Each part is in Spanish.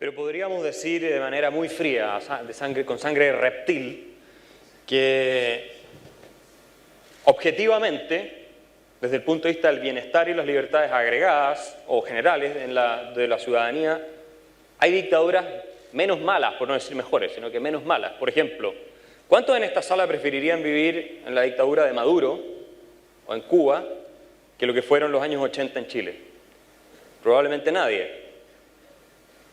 pero podríamos decir de manera muy fría, con sangre de reptil, que objetivamente, desde el punto de vista del bienestar y las libertades agregadas o generales de la ciudadanía, hay dictaduras menos malas, por no decir mejores, sino que menos malas. Por ejemplo, ¿cuántos en esta sala preferirían vivir en la dictadura de Maduro o en Cuba que lo que fueron los años 80 en Chile? Probablemente nadie.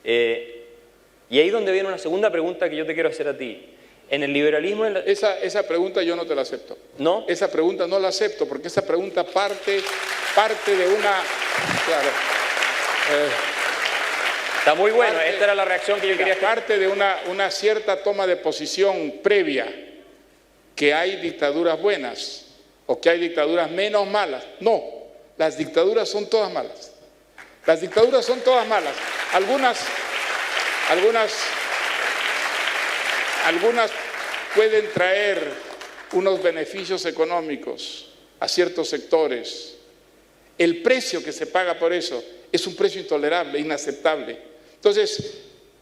Y ahí es donde viene una segunda pregunta que yo te quiero hacer a ti. En el liberalismo... Esa pregunta yo no te la acepto. ¿No? Esa pregunta no la acepto porque esa pregunta parte de una... Claro. Está muy bueno, esta era la reacción que yo quería... Parte de una cierta toma de posición previa, que hay dictaduras buenas o que hay dictaduras menos malas. No, las dictaduras son todas malas. Las dictaduras son todas malas. Algunas pueden traer unos beneficios económicos a ciertos sectores. El precio que se paga por eso es un precio intolerable, inaceptable. Entonces,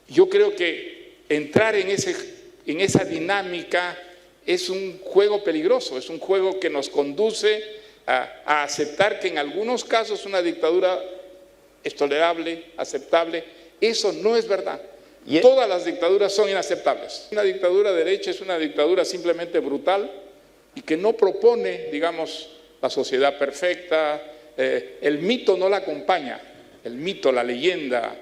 yo creo que entrar en esa dinámica es un juego peligroso, es un juego que nos conduce a aceptar que en algunos casos una dictadura es tolerable, aceptable. Eso no es verdad. Todas las dictaduras son inaceptables. Una dictadura de derecha es una dictadura simplemente brutal y que no propone, digamos, la sociedad perfecta. El mito no la acompaña. El mito, la leyenda,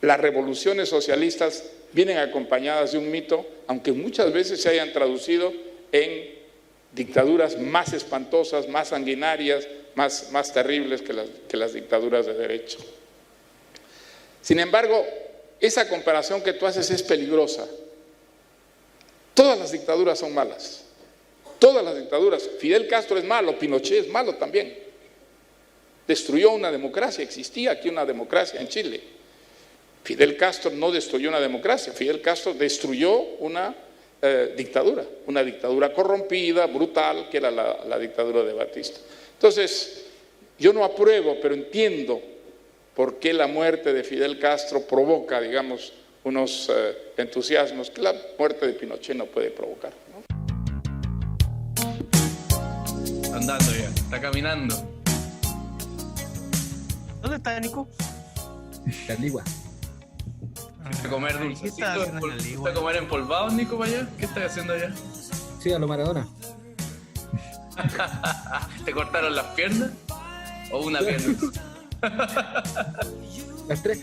las revoluciones socialistas vienen acompañadas de un mito, aunque muchas veces se hayan traducido en dictaduras más espantosas, más sanguinarias, más terribles que las dictaduras de derecha. Sin embargo, esa comparación que tú haces es peligrosa. Todas las dictaduras son malas. Todas las dictaduras. Fidel Castro es malo, Pinochet es malo también. Destruyó una democracia, existía aquí una democracia en Chile. Fidel Castro no destruyó una democracia, Fidel Castro destruyó una dictadura corrompida, brutal, que era la dictadura de Batista. Entonces, yo no apruebo, pero entiendo por qué la muerte de Fidel Castro provoca, digamos, unos entusiasmos que la muerte de Pinochet no puede provocar, ¿no? Andando ya, está caminando. ¿Dónde está Nico? La ligua. ¿A comer ¿Qué dulcecito? estás haciendo en la ligua? ¿A comer empolvados, Nico, para allá? ¿Qué estás haciendo allá? Sí, a lo Maradona. ¿Te cortaron las piernas? ¿O una pierna? Las tres.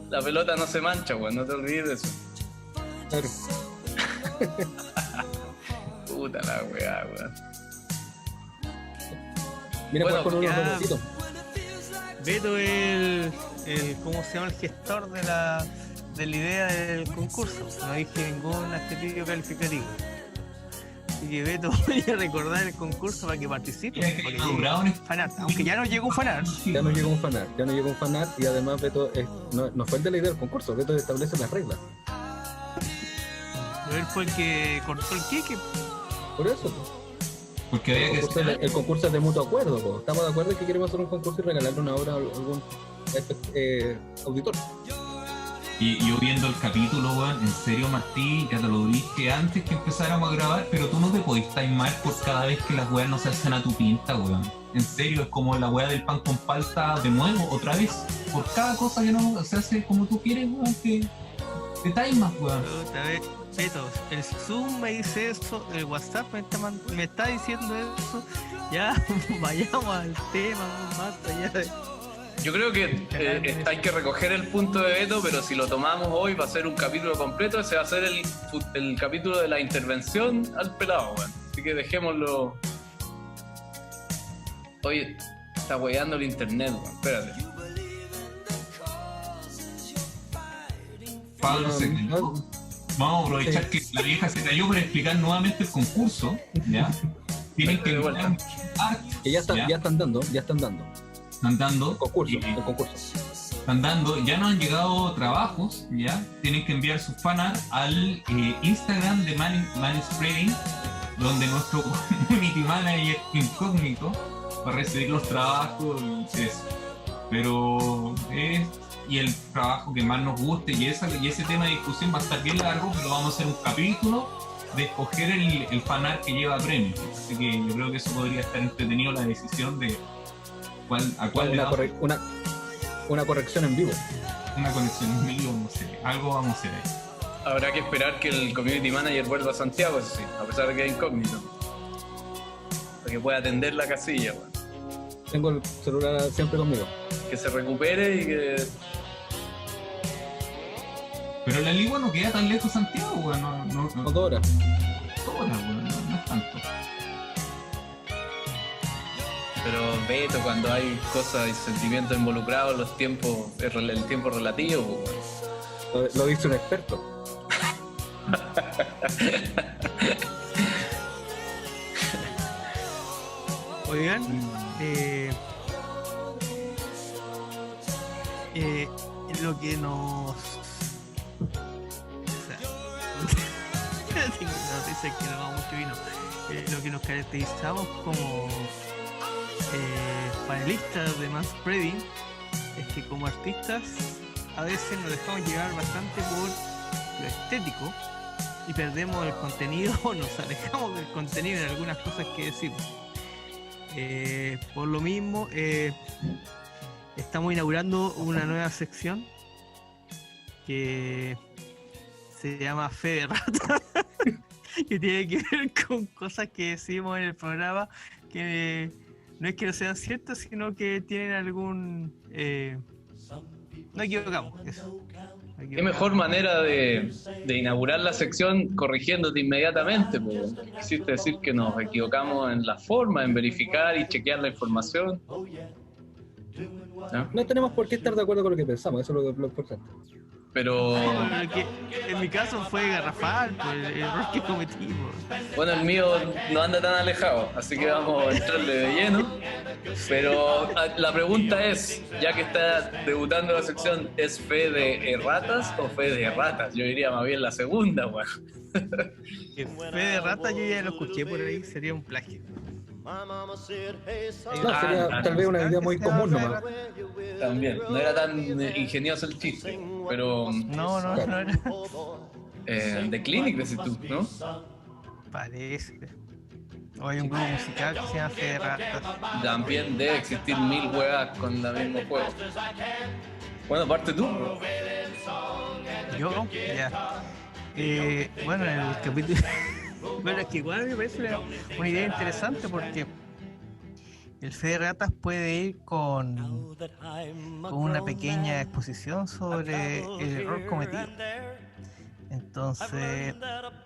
La pelota no se mancha, weón, no te olvides de eso. Claro. Puta la weá, weón. Mira, Bueno, pues con unos ya. robotitos. Beto es el ¿cómo se llama? El gestor de la idea del concurso. No dije ningún adjetivo calificativo. Así que Beto, voy a recordar el concurso para que participe. Ya que Porque no llegue duraba un fanart. Aunque ya no llegó un fanart. Ya no llegó un fanart y además Beto no fue el de la idea del concurso, Beto establece las reglas. Él fue el que cortó el queque. Por eso, pues. Porque había que El concurso es de mutuo acuerdo, pues. Estamos de acuerdo en que queremos hacer un concurso y regalarle una obra a algún auditor. Y yo viendo el capítulo, weón, en serio, Martí, ya te lo dije antes que empezáramos a grabar, pero tú no te podés timar por cada vez que las weas no se hacen a tu pinta, weón. En serio, es como la wea del pan con palta de nuevo, otra vez. Por cada cosa que no se hace como tú quieres, weón, te timas, weón. Otra vez, Beto, el Zoom me dice eso, el WhatsApp me está diciendo eso. Ya, vayamos al tema, más allá de... Yo creo que hay que recoger el punto de Beto, pero si lo tomamos hoy va a ser un capítulo completo, ese va a ser el capítulo de la intervención al pelado, weón. Así que dejémoslo. Oye, está weyando el internet, weón. Espérate. Pablo se cayó. Vamos a aprovechar que la vieja se cayó para explicar nuevamente el concurso, ¿ya? Tienen que enviar Que ya están dando. están dando El concurso. están dando, ya nos han llegado trabajos, ya tienen que enviar sus fanart al Instagram de Manspreading, donde nuestro community manager incógnito va a recibir los trabajos y eso. Pero y el trabajo que más nos guste, y ese tema de discusión va a estar bien largo, pero vamos a hacer un capítulo de escoger el fanart que lleva premio. Así que yo creo que eso podría estar entretenido, la decisión de a cuál le damos. Una corrección en vivo. Una conexión en vivo, no sé, algo vamos a hacer ahí. Habrá que esperar que el community manager vuelva a Santiago, eso sí, a pesar de que es incógnito. Para que pueda atender la casilla, weón. Tengo el celular siempre conmigo. Que se recupere y que... Pero la Ligua no queda tan lejos, Santiago, weón. No, 2 horas. 2 horas, weón, no es tanto. Pero Beto, cuando hay cosas y sentimientos involucrados, el tiempo relativo, weón. Lo dice un experto. Oigan, lo que nos... O sea, tengo una noticia que no va mucho vino. Lo que nos caracterizamos como panelistas de Mass Spreading es que como artistas a veces nos dejamos llevar bastante por lo estético y perdemos el contenido o nos alejamos del contenido en algunas cosas que decimos. Por lo mismo, estamos inaugurando una nueva sección que se llama Fe de Rata, que tiene que ver con cosas que decimos en el programa que no es que no sean ciertas, sino que tienen algún... no equivocamos, eso. Qué mejor manera de inaugurar la sección corrigiéndote inmediatamente, pues. Quisiste decir que nos equivocamos en la forma, en verificar y chequear la información. ¿No? No tenemos por qué estar de acuerdo con lo que pensamos, eso es lo importante. Pero Que en mi caso fue garrafal por el error que cometimos. bueno, el mío no anda tan alejado, así que vamos a entrarle de lleno. Pero la pregunta es, ya que está debutando la sección, ¿es fe de erratas o fe de ratas? Yo diría más bien la segunda, weón. Que Fe de Rata yo ya lo escuché por ahí, sería un plagio. No, sería tal vez una idea muy común nomás. También, no era tan ingenioso el chiste, pero No era. de Clinic decís tú, ¿no? Parece. O hay un grupo musical que se llama Fe de Ratas. También debe existir 1000 huevas con el mismo juego. Bueno, parte tú. Yo, ya. Bueno, en el capítulo. Bueno, es que igual me parece una idea interesante porque el Fe de Ratas puede ir con una pequeña exposición sobre el error cometido. Entonces,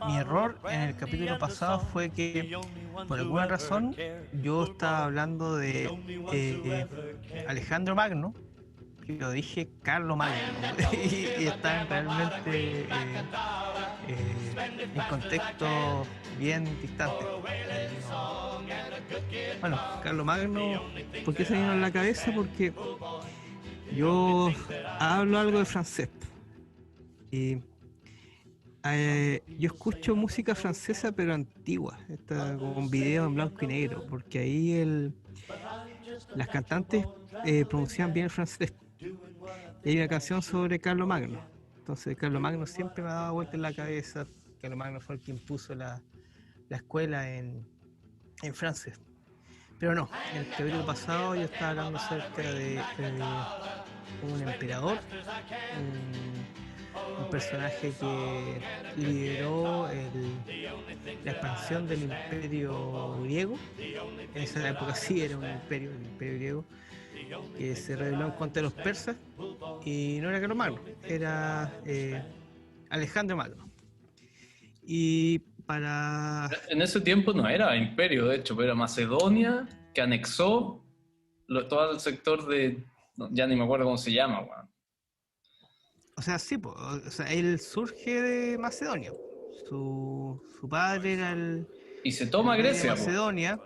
mi error en el capítulo pasado fue que, por alguna razón, yo estaba hablando de Alejandro Magno, y lo dije Carlo Magno, y estaban realmente en contexto bien distante. Bueno, Carlo Magno, ¿por qué se vino en la cabeza? Porque yo hablo algo de francés y yo escucho música francesa pero antigua, con video en blanco y negro, porque ahí las cantantes pronunciaban bien el francés. Y hay una canción sobre Carlo Magno. Entonces Carlo Magno siempre me ha dado vuelta en la cabeza. Carlo Magno fue el que impuso la escuela en Francia. Pero no, en el capítulo pasado yo estaba hablando acerca de un emperador, un personaje que lideró la expansión del imperio griego. En esa época sí era un imperio, el imperio griego, que se rebeló en contra de los persas, y no era Carlos Magno, era Alejandro Magno. Y en ese tiempo no era imperio, de hecho, pero era Macedonia, que anexó todo el sector de... ya ni me acuerdo cómo se llama, weón. O sea, sí, o sea, él surge de Macedonia. Su padre era y se toma Grecia, Macedonia.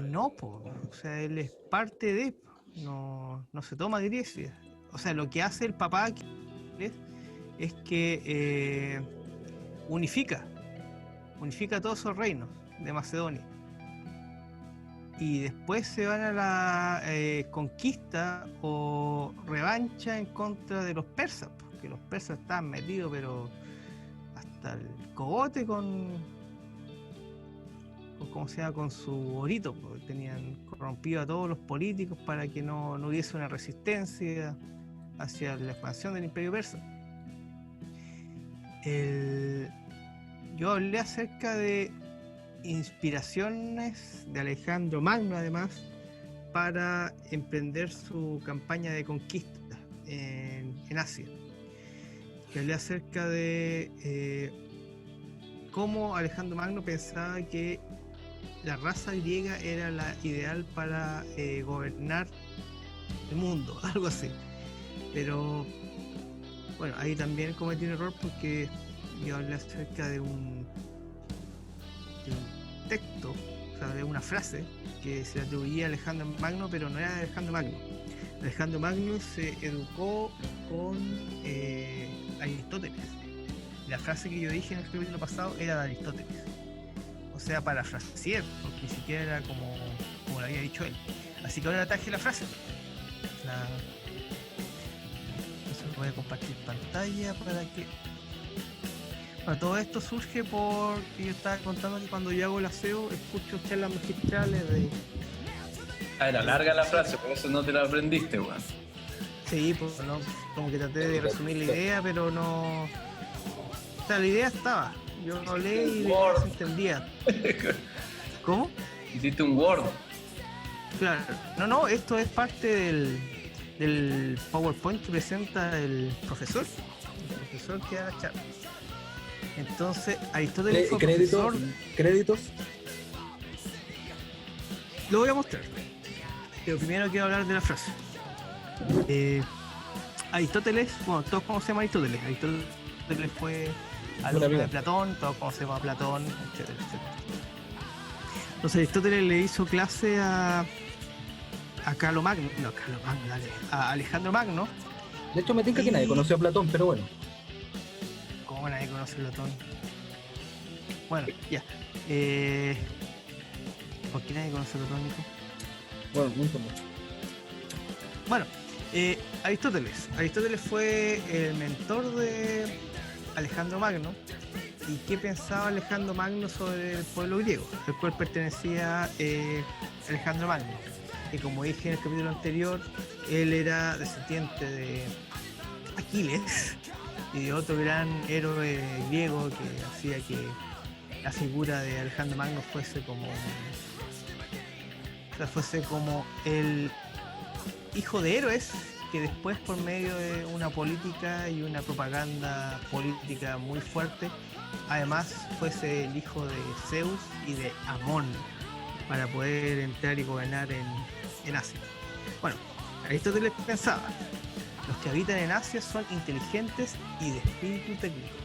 No, o sea, él es parte de... No se toma Grecia. O sea, lo que hace el papá es que unifica todos esos reinos de Macedonia. y después se van a la conquista o revancha en contra de los persas, porque los persas estaban metidos pero hasta el cogote con ¿cómo se llama? Con su orito, porque tenían corrompido a todos los políticos para que no hubiese una resistencia hacia la expansión del Imperio Persa. Yo hablé acerca de inspiraciones de Alejandro Magno, además, para emprender su campaña de conquista en Asia. Y hablé acerca de cómo Alejandro Magno pensaba que la raza griega era la ideal para gobernar el mundo, algo así. Pero bueno, ahí también cometí un error porque yo hablé acerca de un texto, o sea, de una frase que se le atribuía a Alejandro Magno, pero no era de Alejandro Magno. Alejandro Magno se educó con Aristóteles. La frase que yo dije en el capítulo pasado era de Aristóteles. O sea, parafraseé, porque ni siquiera era como lo había dicho él. Así que ahora traje la frase. Entonces voy a compartir pantalla para que... Bueno, todo esto surge porque yo estaba contando que cuando yo hago el aseo escucho charlas magistrales de... Era larga la frase, por eso no te la aprendiste, weón. Sí, pues no, como que traté de resumir la idea, pero no... O sea, la idea estaba. Yo hablé y no se entendía. ¿Cómo? Hiciste un Word. Claro. No, esto es parte del PowerPoint que presenta el profesor. El profesor que da la charla. Entonces, Aristóteles fue profesor... ¿Créditos? Lo voy a mostrar. Pero primero quiero hablar de la frase. Aristóteles, bueno, todos conocemos a Aristóteles. Aristóteles fue alumno de Platón, todos conocemos a Platón, etcétera, etcétera. Entonces Aristóteles le hizo clase a Alejandro Magno. De hecho, me tinca que nadie conoció a Platón, pero bueno. ¿Cómo nadie conoce a Platón? Bueno, ya. ¿Por qué nadie conoce a Platón, Nico? Bueno, nunca mucho. Bueno, Aristóteles fue el mentor de Alejandro Magno. ¿Y qué pensaba Alejandro Magno sobre el pueblo griego, al cual pertenecía Alejandro Magno? Y como dije en el capítulo anterior, él era descendiente de Aquiles y de otro gran héroe griego que hacía que la figura de Alejandro Magno fuese como el hijo de héroes que después, por medio de una política y una propaganda política muy fuerte, además fuese el hijo de Zeus y de Amón para poder entrar y gobernar en Asia. Bueno, Aristóteles pensaba: los que habitan en Asia son inteligentes y de espíritu técnico,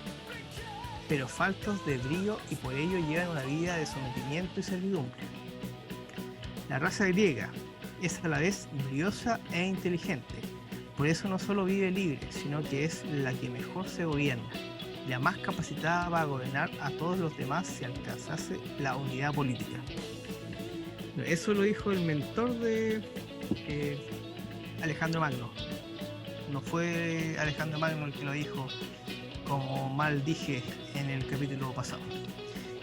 pero faltos de brío y por ello llevan una vida de sometimiento y servidumbre. La raza griega es a la vez briosa e inteligente, por eso no solo vive libre, sino que es la que mejor se gobierna, la más capacitada para gobernar a todos los demás si alcanzase la unidad política. Eso lo dijo el mentor de Alejandro Magno. No fue Alejandro Magno el que lo dijo, como mal dije en el capítulo pasado.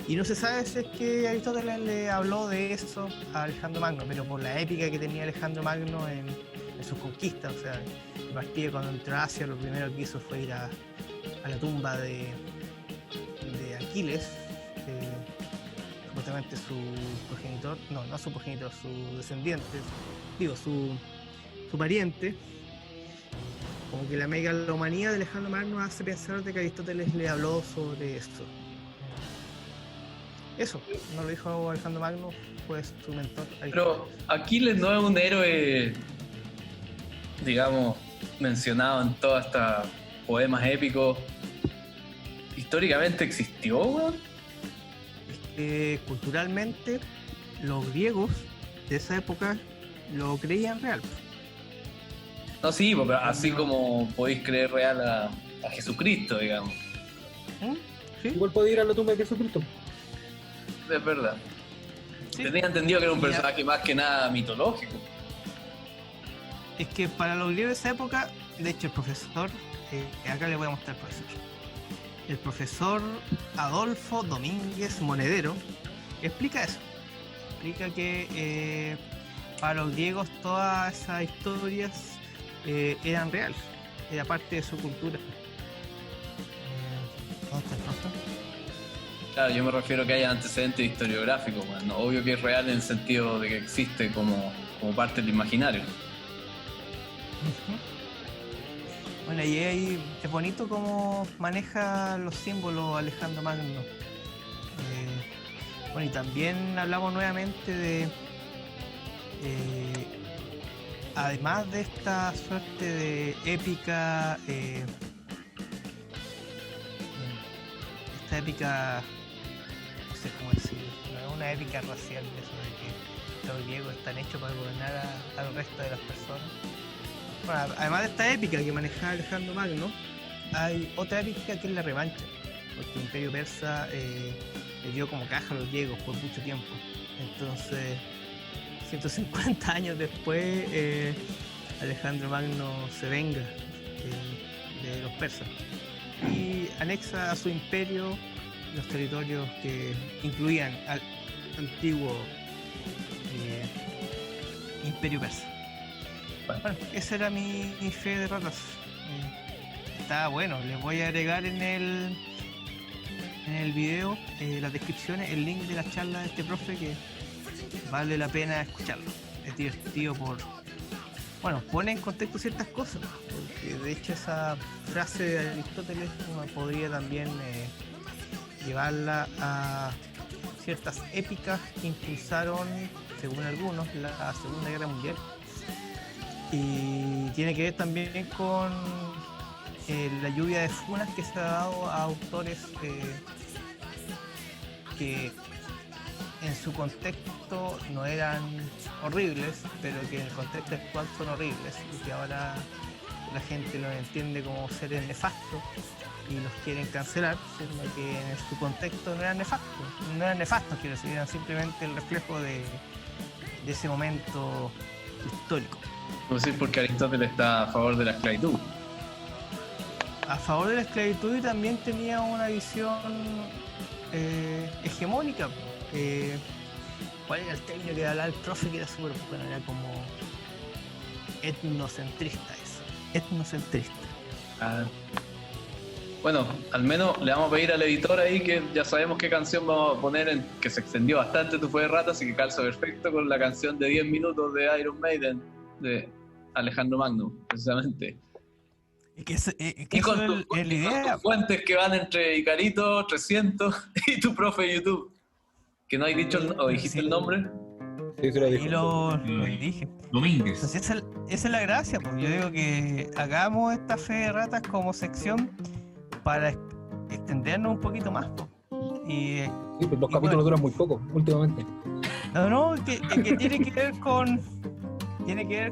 Y no se sabe si es que Aristóteles le habló de eso a Alejandro Magno, pero por la épica que tenía Alejandro Magno en sus conquistas. O sea, el partido cuando entró a Asia, lo primero que hizo fue ir a la tumba de Aquiles, supuestamente su progenitor, no su progenitor, su descendiente, su pariente. Como que la megalomanía de Alejandro Magno hace pensar de que Aristóteles le habló sobre esto. Eso, no lo dijo Alejandro Magno, fue su mentor. Pero Aquiles no es un héroe, digamos, mencionado en todos estos poemas épicos. ¿Históricamente existió, weón? Culturalmente, los griegos de esa época lo creían real. No, sí, pero así como podéis creer real a Jesucristo, digamos. ¿Sí? Igual puede ir a la tumba de Jesucristo. Es verdad. Sí. Tenía entendido que era un personaje más que nada mitológico. Es que para los griegos de esa época, de hecho el profesor, acá le voy a mostrar al profesor. El profesor Adolfo Domínguez Monedero explica eso. Explica que para los griegos todas esas historias eran reales, era parte de su cultura. ¿Dónde está el profesor? Claro, yo me refiero a que haya antecedentes historiográficos, bueno, obvio que es real en el sentido de que existe como parte del imaginario. Bueno, y ahí es bonito cómo maneja los símbolos Alejandro Magno. Bueno, y también hablamos nuevamente de además de esta suerte de épica, esta épica, no sé cómo decirlo, no es una épica racial, de eso de que los griegos están hechos para gobernar al resto de las personas. Bueno, además de esta épica que manejaba Alejandro Magno, hay otra épica que es la revancha, porque el Imperio Persa le dio como caja a los griegos por mucho tiempo. Entonces, 150 años después, Alejandro Magno se venga de los persas y anexa a su imperio los territorios que incluían al antiguo Imperio Persa. Bueno, esa era mi fe de ratas. Está bueno, les voy a agregar en el video, las descripciones, el link de la charla de este profe, que vale la pena escucharlo. Es divertido bueno, pone en contexto ciertas cosas, porque de hecho esa frase de Aristóteles uno podría también llevarla a ciertas épicas que impulsaron, según algunos, la Segunda Guerra Mundial. Y tiene que ver también con la lluvia de funas que se ha dado a autores que en su contexto no eran horribles, pero que en el contexto actual son horribles y que ahora la gente los entiende como seres nefastos y los quieren cancelar, siendo que en su contexto no eran nefastos, quiero decir, eran simplemente el reflejo de ese momento histórico. No sé por qué Aristóteles está a favor de la esclavitud. A favor de la esclavitud, y también tenía una visión hegemónica. ¿Cuál era el término que hablaba el profe? Que era súper bueno, era como etnocentrista eso. Etnocentrista. Bueno, al menos le vamos a pedir al editor ahí que ya sabemos qué canción vamos a poner, que se extendió bastante Tu Fe de Ratas y que calza perfecto con la canción de 10 minutos de Iron Maiden de Alejandro Magno, precisamente. Y con la idea, tus fuentes que van entre Icarito 300 y tu profe de YouTube. Que no hay dicho o dijiste el nombre. Sí, se lo dije. Y lo dije. Domínguez. Entonces, esa es la gracia, pues. Yo digo que hagamos esta Fe de Ratas como sección para extendernos un poquito más, pues. Sí, pues los capítulos duran muy poco últimamente. No, que tiene que ver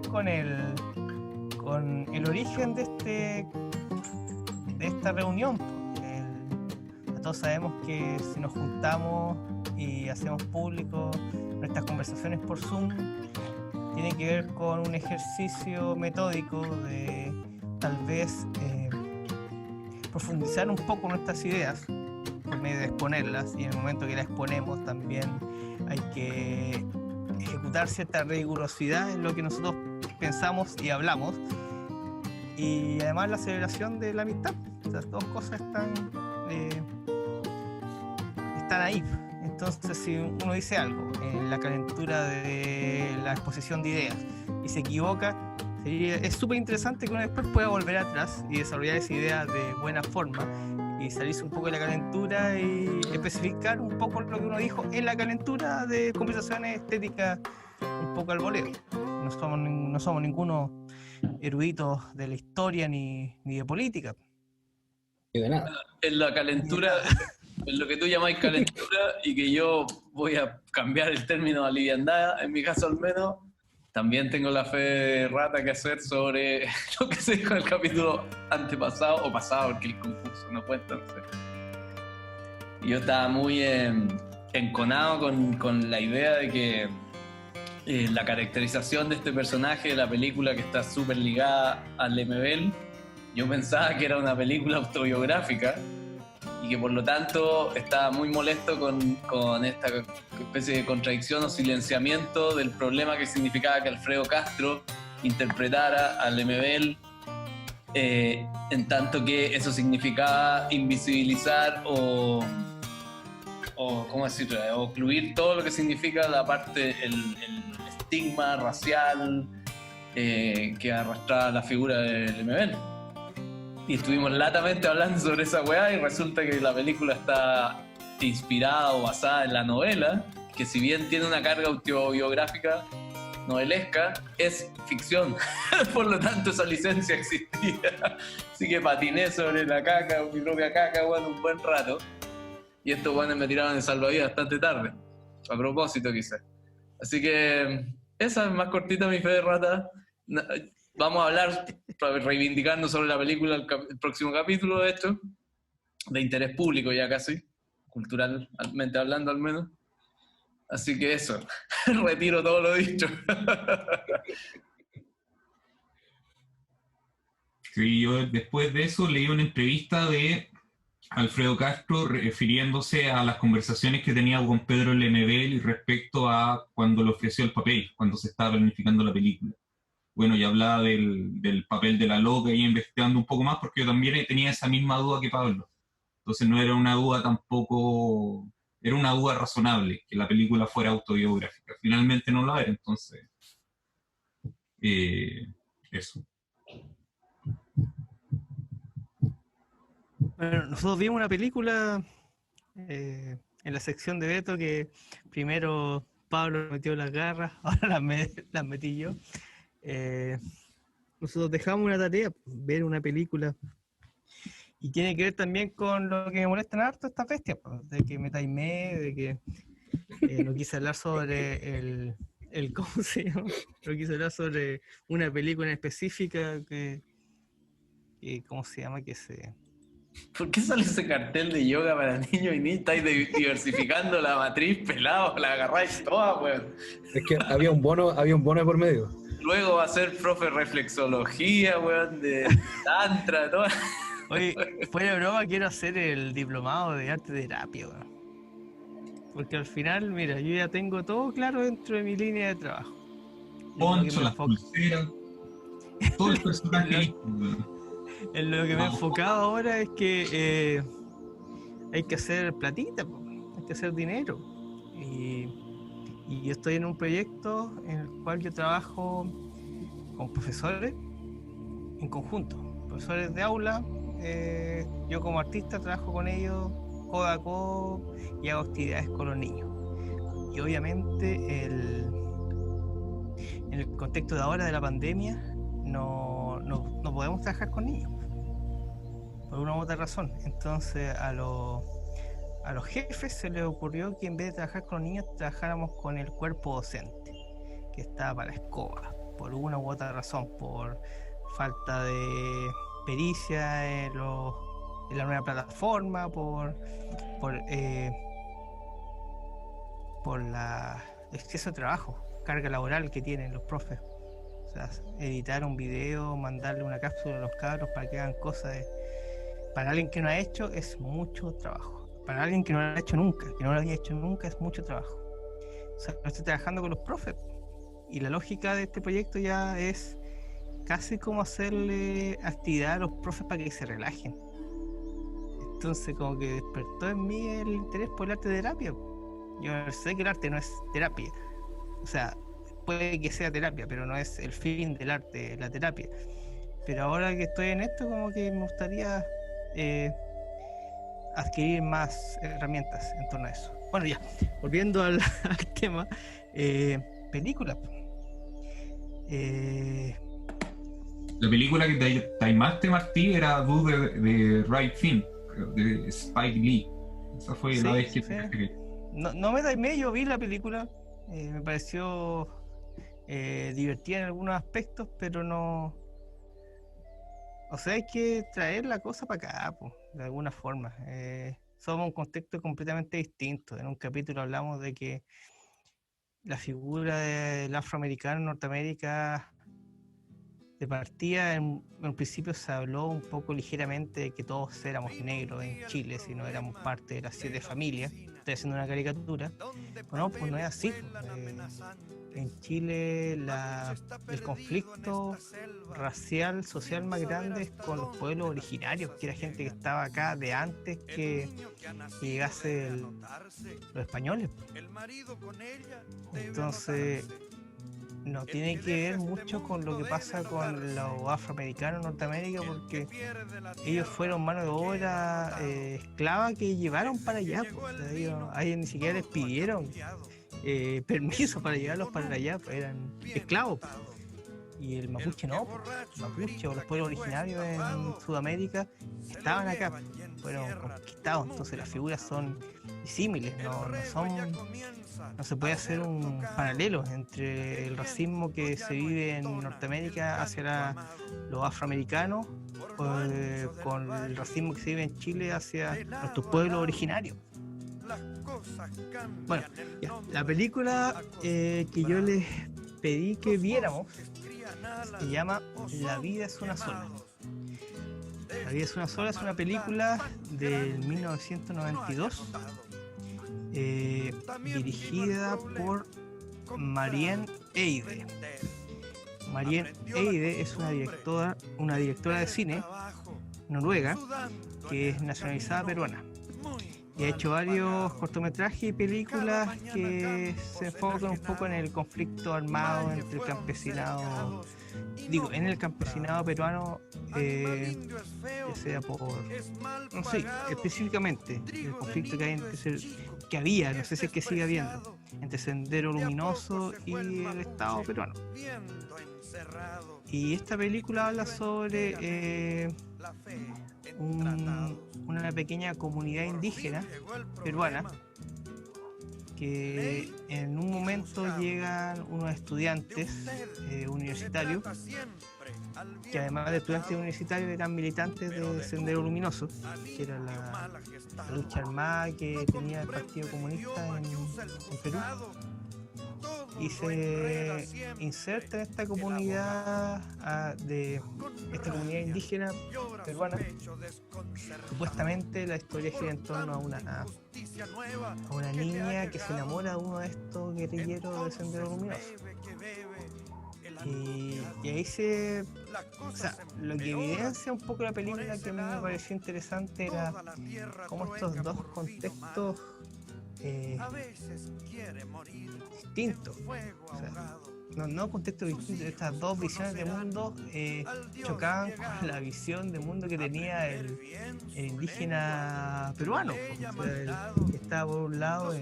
con el origen de esta reunión. Todos sabemos que si nos juntamos y hacemos público nuestras conversaciones por Zoom, tiene que ver con un ejercicio metódico de tal vez profundizar un poco nuestras ideas por medio de exponerlas, y en el momento que las exponemos también hay que ejecutar cierta rigurosidad en lo que nosotros pensamos y hablamos, y además la celebración de la amistad. Esas dos cosas están ahí. Entonces, si uno dice algo en la calentura de la exposición de ideas y se equivoca, es súper interesante que uno después pueda volver atrás y desarrollar esa idea de buena forma y salirse un poco de la calentura y especificar un poco lo que uno dijo en la calentura de conversaciones estéticas un poco al voleo. No somos ninguno eruditos de la historia ni de política. Ni de nada. En la calentura, en lo que tú llamáis calentura, y que yo voy a cambiar el término a liviandad, en mi caso al menos, también tengo la fe de rata que hacer sobre lo que se dijo en el capítulo antepasado o pasado, porque el concurso no cuenta, no sé. Yo estaba muy enconado con la idea de que la caracterización de este personaje de la película, que está súper ligada al MBL, yo pensaba que era una película autobiográfica y que por lo tanto estaba muy molesto con esta especie de contradicción o silenciamiento del problema que significaba que Alfredo Castro interpretara al MBL, en tanto que eso significaba invisibilizar o ¿cómo decirlo? O ocluir todo lo que significa la parte, el estigma racial que arrastraba la figura del MBL. Y estuvimos latamente hablando sobre esa weá y resulta que la película está inspirada o basada en la novela, que si bien tiene una carga autobiográfica novelesca, es ficción. Por lo tanto, esa licencia existía. Así que patiné sobre la caca, mi propia caca, bueno, un buen rato. Y estos guanes me tiraron de salvavidas bastante tarde. A propósito, quizás. Así que esa es más cortita, mi fe de rata. Vamos a hablar, reivindicando sobre la película el próximo capítulo, de esto. De interés público ya casi. Culturalmente hablando al menos. Así que eso. Retiro todo lo dicho. Sí, yo después de eso leí una entrevista de Alfredo Castro refiriéndose a las conversaciones que tenía con Pedro Lemebel respecto a cuando le ofreció el papel, cuando se estaba planificando la película. Bueno, y hablaba del papel de la loca y investigando un poco más, porque yo también tenía esa misma duda que Pablo. Entonces no era una duda tampoco, era una duda razonable, que la película fuera autobiográfica. Finalmente no la era, entonces eso. Bueno, nosotros vimos una película en la sección de Beto que primero Pablo metió las garras, ahora las metí yo. Nosotros dejamos una tarea, ver una película, y tiene que ver también con lo que me molestan harto estas bestias, de que me taimé, de que no quise hablar sobre el ¿cómo se llama? No quise hablar sobre una película en específica que ¿cómo se llama? Que se... ¿Por qué sale ese cartel de yoga para niños y niñas? Estáis diversificando la matriz, pelado, la agarráis toda, weón. Es que había un bono de por medio. Luego va a ser profe reflexología, weón, de tantra, todo. Oye, fuera de broma, quiero hacer el diplomado de arte terapia, weón. Porque al final, mira, yo ya tengo todo claro dentro de mi línea de trabajo. Poncho, las pulseras, todo el personaje. En lo que me he enfocado ahora es que hay que hacer platita, hay que hacer dinero. Y yo estoy en un proyecto en el cual yo trabajo con profesores en conjunto, profesores de aula. Yo como artista trabajo con ellos codo a codo y hago actividades con los niños. Y obviamente en el contexto de ahora de la pandemia no podemos trabajar con niños por una u otra razón. Entonces a los jefes se les ocurrió que en vez de trabajar con los niños trabajáramos con el cuerpo docente, que estaba para la escoba, por una u otra razón, por falta de pericia en la nueva plataforma, por la exceso de trabajo, carga laboral que tienen los profes. O sea, editar un video, mandarle una cápsula a los cabros para que hagan cosas, para alguien que no ha hecho es mucho trabajo. Para alguien que no lo ha hecho nunca, que no lo había hecho nunca, es mucho trabajo. O sea, estoy trabajando con los profes. Y la lógica de este proyecto ya es casi como hacerle actividad a los profes para que se relajen. Entonces como que despertó en mí el interés por el arte terapia. Yo sé que el arte no es terapia. O sea, puede que sea terapia, pero no es el fin del arte, la terapia. Pero ahora que estoy en esto, como que me gustaría adquirir más herramientas en torno a eso. Bueno, ya, volviendo al tema, películas. La película que te taimaste, Martí, era Do the Right Thing, de Spike Lee. Esa fue la vez que... Sí. No me taimé, yo vi la película, me pareció divertida en algunos aspectos, pero no... O sea, hay que traer la cosa para acá, po, de alguna forma. somos un contexto completamente distinto. En un capítulo hablamos de que la figura del afroamericano en Norteamérica, de partida, en un principio se habló un poco ligeramente de que todos éramos negros en Chile, si no éramos parte de las 7 familias. Estoy haciendo una caricatura. Bueno, pues no es así. En Chile el conflicto racial, social más grande es con los pueblos originarios, que era gente que estaba acá de antes que llegase los españoles. Entonces no tiene que ver mucho con lo que pasa con los afroamericanos en Norteamérica, porque ellos fueron mano de obra esclava que llevaron para allá. Pues. O sea, ellos ni siquiera les pidieron permiso para llevarlos para allá, pues eran esclavos. Y el mapuche no, el mapuche o los pueblos originarios en Sudamérica estaban acá, fueron conquistados, entonces las figuras son disímiles, no se puede hacer un paralelo entre el racismo que se vive en Norteamérica hacia los afroamericanos con el racismo que se vive en Chile hacia nuestros pueblos originarios. Bueno, ya, la película que yo les pedí que viéramos se llama La vida es una sola. La vida es una sola es una película del 1992 dirigida por Marianne Eide. Marianne Eide es una directora de cine noruega que es nacionalizada peruana. Y ha hecho varios cortometrajes y películas que se enfocan un poco en el conflicto armado entre el campesinado, en el campesinado peruano, ya sea por, no sé, específicamente el conflicto que hay que había, no sé si es que sigue habiendo, entre Sendero Luminoso y el Estado peruano. Y esta película habla sobre una pequeña comunidad indígena peruana que en un momento llegan unos estudiantes universitarios que además de estudiantes universitarios eran militantes de Sendero Luminoso, que era la lucha armada que tenía el Partido Comunista en Perú, y se inserta en esta comunidad indígena peruana. Supuestamente la historia gira en torno a una niña que se enamora de uno de estos guerrilleros de Sendero Luminoso. Y ahí lo que evidencia un poco la película, que a mí me pareció interesante, era cómo estos dos contextos distintos, o sea, no contextos distintos, estas dos visiones de mundo chocaban con la visión de mundo que tenía el indígena peruano. O sea, estaba por un lado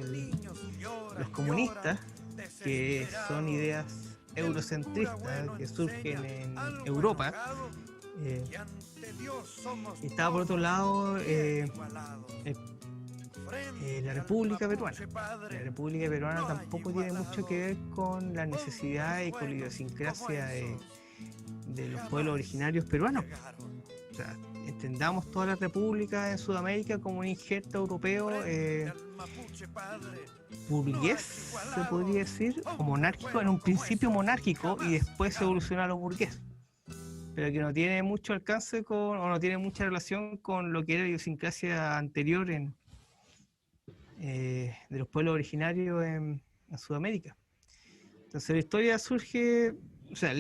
los comunistas, que son ideas eurocentristas que surgen en Europa, y estaba por otro lado la República Peruana. La República Peruana tampoco tiene mucho que ver con la necesidad y con la idiosincrasia de los pueblos originarios peruanos. O sea, entendamos toda la república en Sudamérica como un injerto europeo burgués, se podría decir, o monárquico, en un principio monárquico y después evoluciona a lo burgués, pero que no tiene mucho alcance o no tiene mucha relación con lo que era la idiosincrasia anterior de los pueblos originarios en Sudamérica. Entonces la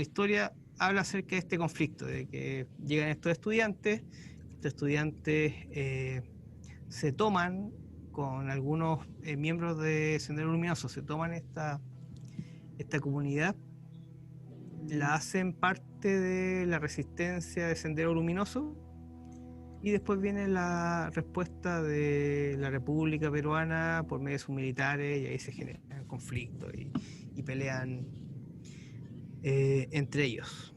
historia habla acerca de este conflicto, de que llegan estos estudiantes se toman con algunos miembros de Sendero Luminoso, se toman esta comunidad, la hacen parte de la resistencia de Sendero Luminoso, y después viene la respuesta de la República Peruana por medio de sus militares, y ahí se generan conflictos y pelean entre ellos.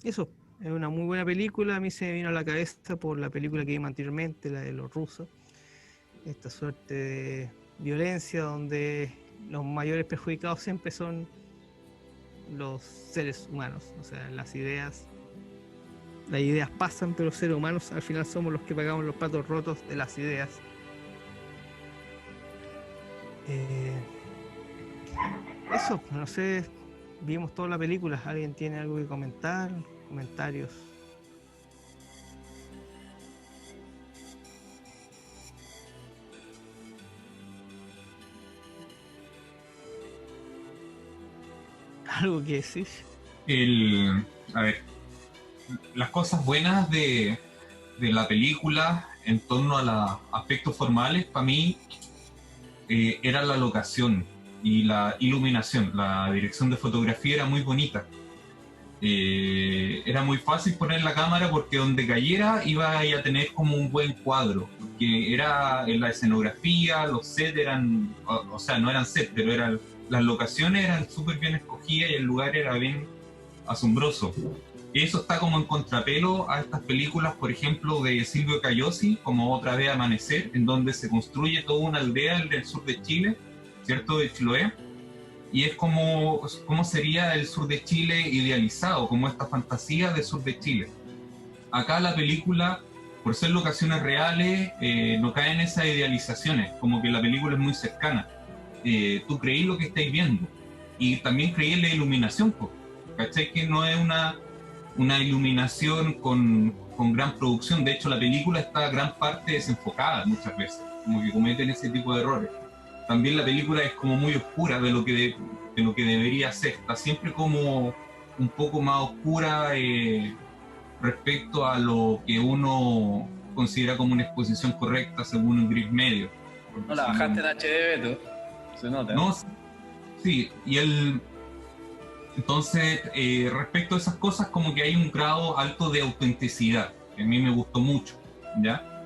Eso es una muy buena película. A mí se me vino a la cabeza por la película que vimos anteriormente, la de los rusos, esta suerte de violencia donde los mayores perjudicados siempre son los seres humanos, o sea, las ideas Las ideas pasan, pero los seres humanos al final somos los que pagamos los platos rotos de las ideas. Eso, no sé, vimos toda la película. ¿Alguien tiene algo que comentar? Comentarios. ¿Algo que decir? A ver, las cosas buenas de la película en torno a los aspectos formales, para mí, era la locación y la iluminación. La dirección de fotografía era muy bonita. Era muy fácil poner la cámara porque donde cayera iba a tener como un buen cuadro, porque era en la escenografía, los sets eran, o sea, no eran sets, pero las locaciones eran súper bien escogidas y el lugar era bien asombroso. Eso está como en contrapelo a estas películas, por ejemplo, de Silvio Cayosi, como Otra vez Amanecer, en donde se construye toda una aldea del sur de Chile, ¿cierto?, de Chiloé, y es como sería el sur de Chile idealizado, como esta fantasía del sur de Chile. Acá la película, por ser locaciones reales, no cae en esas idealizaciones, como que la película es muy cercana. Tú creí lo que estáis viendo, y también creí en la iluminación, ¿cachai? Que no es una iluminación con gran producción. De hecho, la película está gran parte desenfocada muchas veces, como que cometen ese tipo de errores. También la película es como muy oscura de lo que debería ser. Está siempre como un poco más oscura respecto a lo que uno considera como una exposición correcta según un gris medio. No la bajaste en HD, Beto. Se nota. No, sí, entonces, respecto a esas cosas, como que hay un grado alto de autenticidad, que a mí me gustó mucho, ¿ya?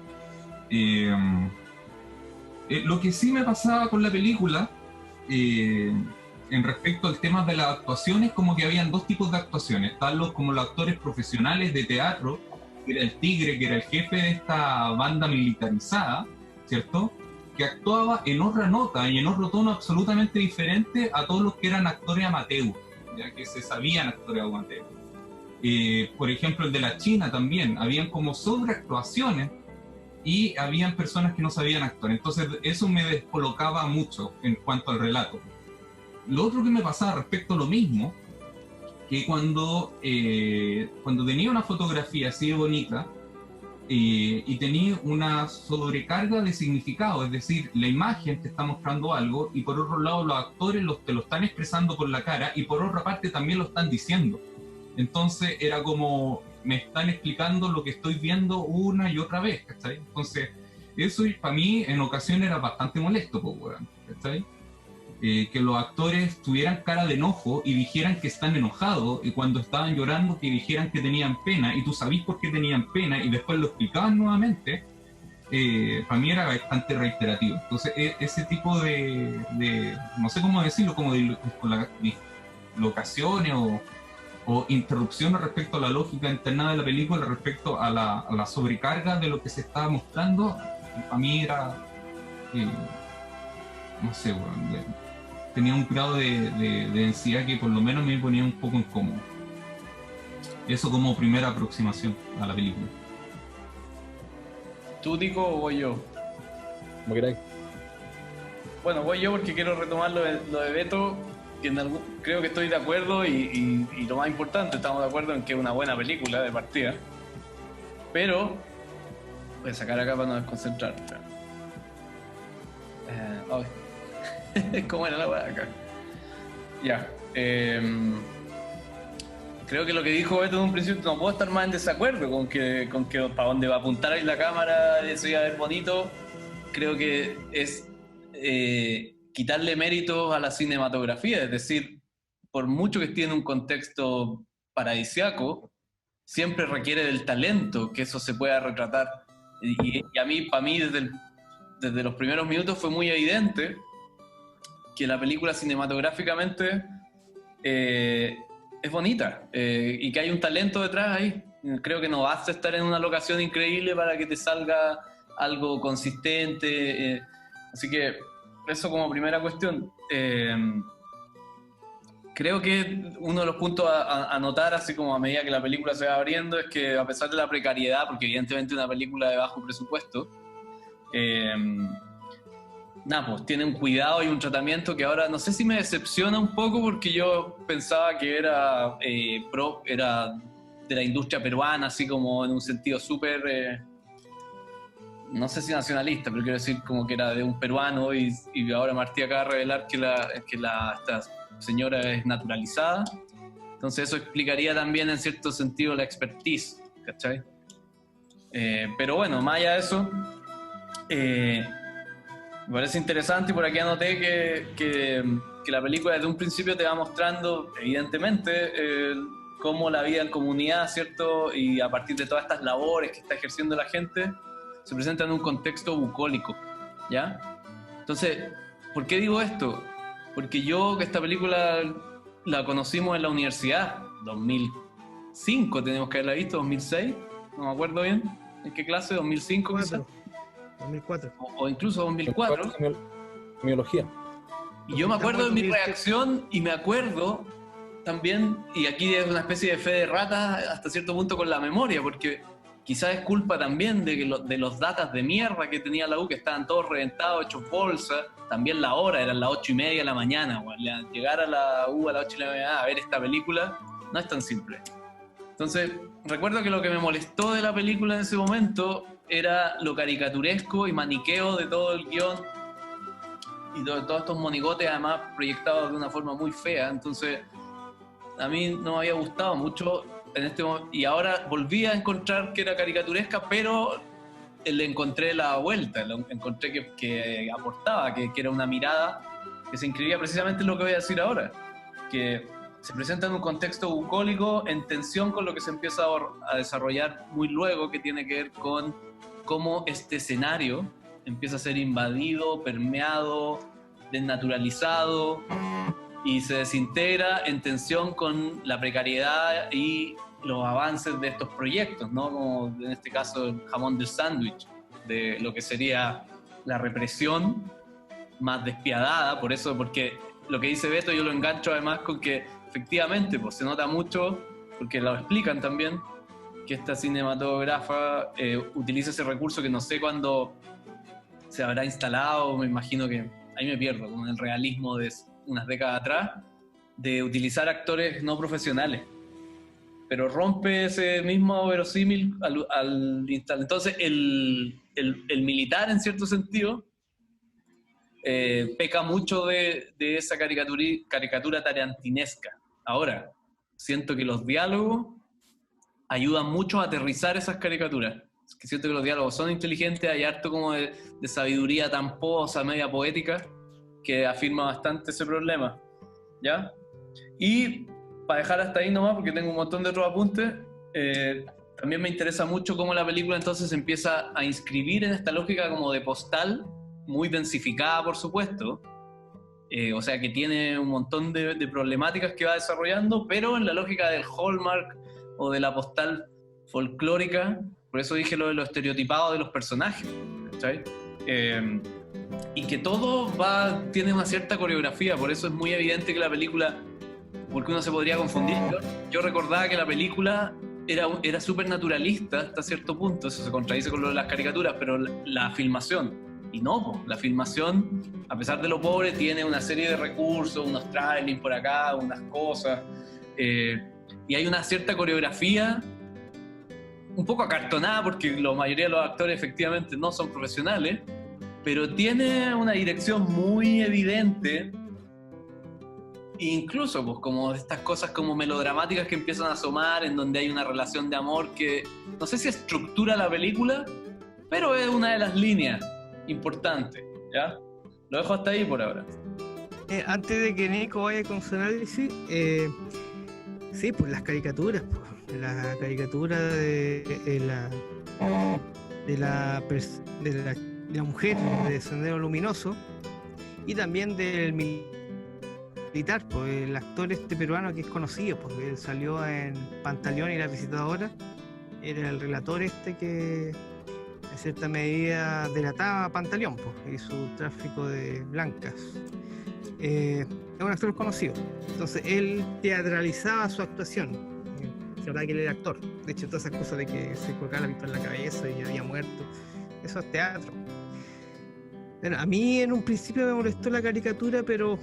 Lo que sí me pasaba con la película, en respecto al tema de las actuaciones, como que habían dos tipos de actuaciones. Están como los actores profesionales de teatro, que era el Tigre, que era el jefe de esta banda militarizada, ¿cierto?, que actuaba en otra nota y en otro tono absolutamente diferente a todos los que eran actores amateurs, ya que se sabían actores amateurs. Por ejemplo, el de la China también, habían como sobreactuaciones y habían personas que no sabían actuar. Entonces eso me descolocaba mucho en cuanto al relato. Lo otro que me pasaba respecto a lo mismo, que cuando tenía una fotografía así de bonita, y tenía una sobrecarga de significado, es decir, la imagen te está mostrando algo y por otro lado los actores te lo están expresando por la cara y por otra parte también lo están diciendo. Entonces era como, me están explicando lo que estoy viendo una y otra vez, ¿cachai? Entonces eso para mí en ocasiones era bastante molesto, ¿cachai? Que los actores tuvieran cara de enojo y dijeran que están enojados, y cuando estaban llorando que dijeran que tenían pena, y tú sabís por qué tenían pena, y después lo explicaban nuevamente, para mí era bastante reiterativo. Entonces ese tipo de no sé cómo decirlo, como de locaciones o interrupciones respecto a la lógica interna de la película, respecto a la sobrecarga de lo que se estaba mostrando, para mí era, no sé, bueno, tenía un grado de densidad que por lo menos me ponía un poco incómodo. Eso como primera aproximación a la película. ¿Tú, Tico, o voy yo? Como queráis. Bueno, voy yo porque quiero retomar lo de Beto, que creo que estoy de acuerdo y lo más importante, estamos de acuerdo en que es una buena película de partida. Pero voy a sacar acá para no desconcentrar. ¿Cómo era la weá acá? Ya. Creo que lo que dijo Beto en un principio, no puedo estar más en desacuerdo con que para dónde va a apuntar ahí la cámara, eso iba a ver bonito. Creo que es quitarle méritos a la cinematografía, es decir, por mucho que esté en un contexto paradisiaco, siempre requiere del talento que eso se pueda retratar. Y para mí desde los primeros minutos fue muy evidente que la película cinematográficamente es bonita y que hay un talento detrás ahí. Creo que no basta estar en una locación increíble para que te salga algo consistente. Así que eso como primera cuestión. Creo que uno de los puntos a notar, así como a medida que la película se va abriendo, es que a pesar de la precariedad, porque evidentemente es una película de bajo presupuesto, pues tiene un cuidado y un tratamiento que ahora no sé si me decepciona un poco, porque yo pensaba que era de la industria peruana, así como en un sentido súper, no sé si nacionalista, pero quiero decir como que era de un peruano, y ahora Martí acaba de revelar que esta señora es naturalizada. Entonces eso explicaría también en cierto sentido la expertise, ¿cachai? Pero bueno, más allá de eso, me parece interesante, y por aquí anoté que la película desde un principio te va mostrando, evidentemente, cómo la vida en comunidad, ¿cierto? Y a partir de todas estas labores que está ejerciendo la gente, se presenta en un contexto bucólico, ¿ya? Entonces, ¿por qué digo esto? Porque que esta película la conocimos en la universidad, 2005 tenemos que haberla visto, 2006, no me acuerdo bien, ¿en qué clase? 2005 quizás. 2004. O incluso 2004. Semiología. Y yo me acuerdo de mi reacción, y me acuerdo también, y aquí es una especie de fe de rata hasta cierto punto con la memoria, porque quizás es culpa también de los datas de mierda que tenía la U, que estaban todos reventados, hechos bolsa. También la hora, eran las 8:30 de la mañana, bueno, llegar a la U a las 8 de la mañana a ver esta película no es tan simple. Entonces, recuerdo que lo que me molestó de la película en ese momento era lo caricaturesco y maniqueo de todo el guión, y todos estos monigotes además proyectados de una forma muy fea. Entonces a mí no me había gustado mucho en este momento, y ahora volví a encontrar que era caricaturesca, pero le encontré la vuelta, encontré que aportaba, que era una mirada que se inscribía precisamente en lo que voy a decir ahora, que se presenta en un contexto bucólico en tensión con lo que se empieza a desarrollar muy luego, que tiene que ver con cómo este escenario empieza a ser invadido, permeado, desnaturalizado, y se desintegra en tensión con la precariedad y los avances de estos proyectos, ¿no? Como en este caso el jamón del sándwich, de lo que sería la represión más despiadada, porque lo que dice Beto yo lo engancho además con que efectivamente pues, se nota mucho, porque lo explican también, que esta cinematógrafa utiliza ese recurso que no sé cuándo se habrá instalado, me imagino que ahí me pierdo, con el realismo de unas décadas atrás, de utilizar actores no profesionales, pero rompe ese mismo verosímil al instalar. Entonces el militar, en cierto sentido, peca mucho de esa caricatura tarantinesca. Ahora, siento que los diálogos ayudan mucho a aterrizar esas caricaturas. Es que siento que los diálogos son inteligentes, hay harto como de sabiduría tramposa, media poética, que afirma bastante ese problema, ¿ya? Y para dejar hasta ahí nomás, porque tengo un montón de otros apuntes, también me interesa mucho cómo la película entonces empieza a inscribir en esta lógica como de postal, muy densificada por supuesto, o sea que tiene un montón de problemáticas que va desarrollando, pero en la lógica del Hallmark o de la postal folclórica. Por eso dije lo de lo estereotipado de los personajes, ¿sabes? Y que todo tiene una cierta coreografía, por eso es muy evidente que la película, porque uno se podría confundir. Yo recordaba que la película era súper naturalista hasta cierto punto, eso se contradice con lo de las caricaturas, pero la filmación, y no, la filmación, a pesar de lo pobre, tiene una serie de recursos, unos trailings por acá, unas cosas, y hay una cierta coreografía un poco acartonada, porque la mayoría de los actores efectivamente no son profesionales, pero tiene una dirección muy evidente, incluso pues como estas cosas como melodramáticas que empiezan a asomar, en donde hay una relación de amor que no sé si estructura la película, pero es una de las líneas importantes, ¿ya? Lo dejo hasta ahí por ahora. Antes de que Nico vaya con su análisis, sí, pues las caricaturas, pues, la caricatura de la mujer de Sendero Luminoso, y también del militar, pues el actor peruano que es conocido, porque él salió en Pantaleón y la visitadora, era el relator que en cierta medida delataba a Pantaleón, pues, y su tráfico de blancas. Es un actor conocido. Entonces él teatralizaba su actuación. La verdad que él era actor. De hecho, todas esas cosas de que se colocaba la pistola en la cabeza y había muerto, eso es teatro. Bueno, a mí en un principio me molestó la caricatura, pero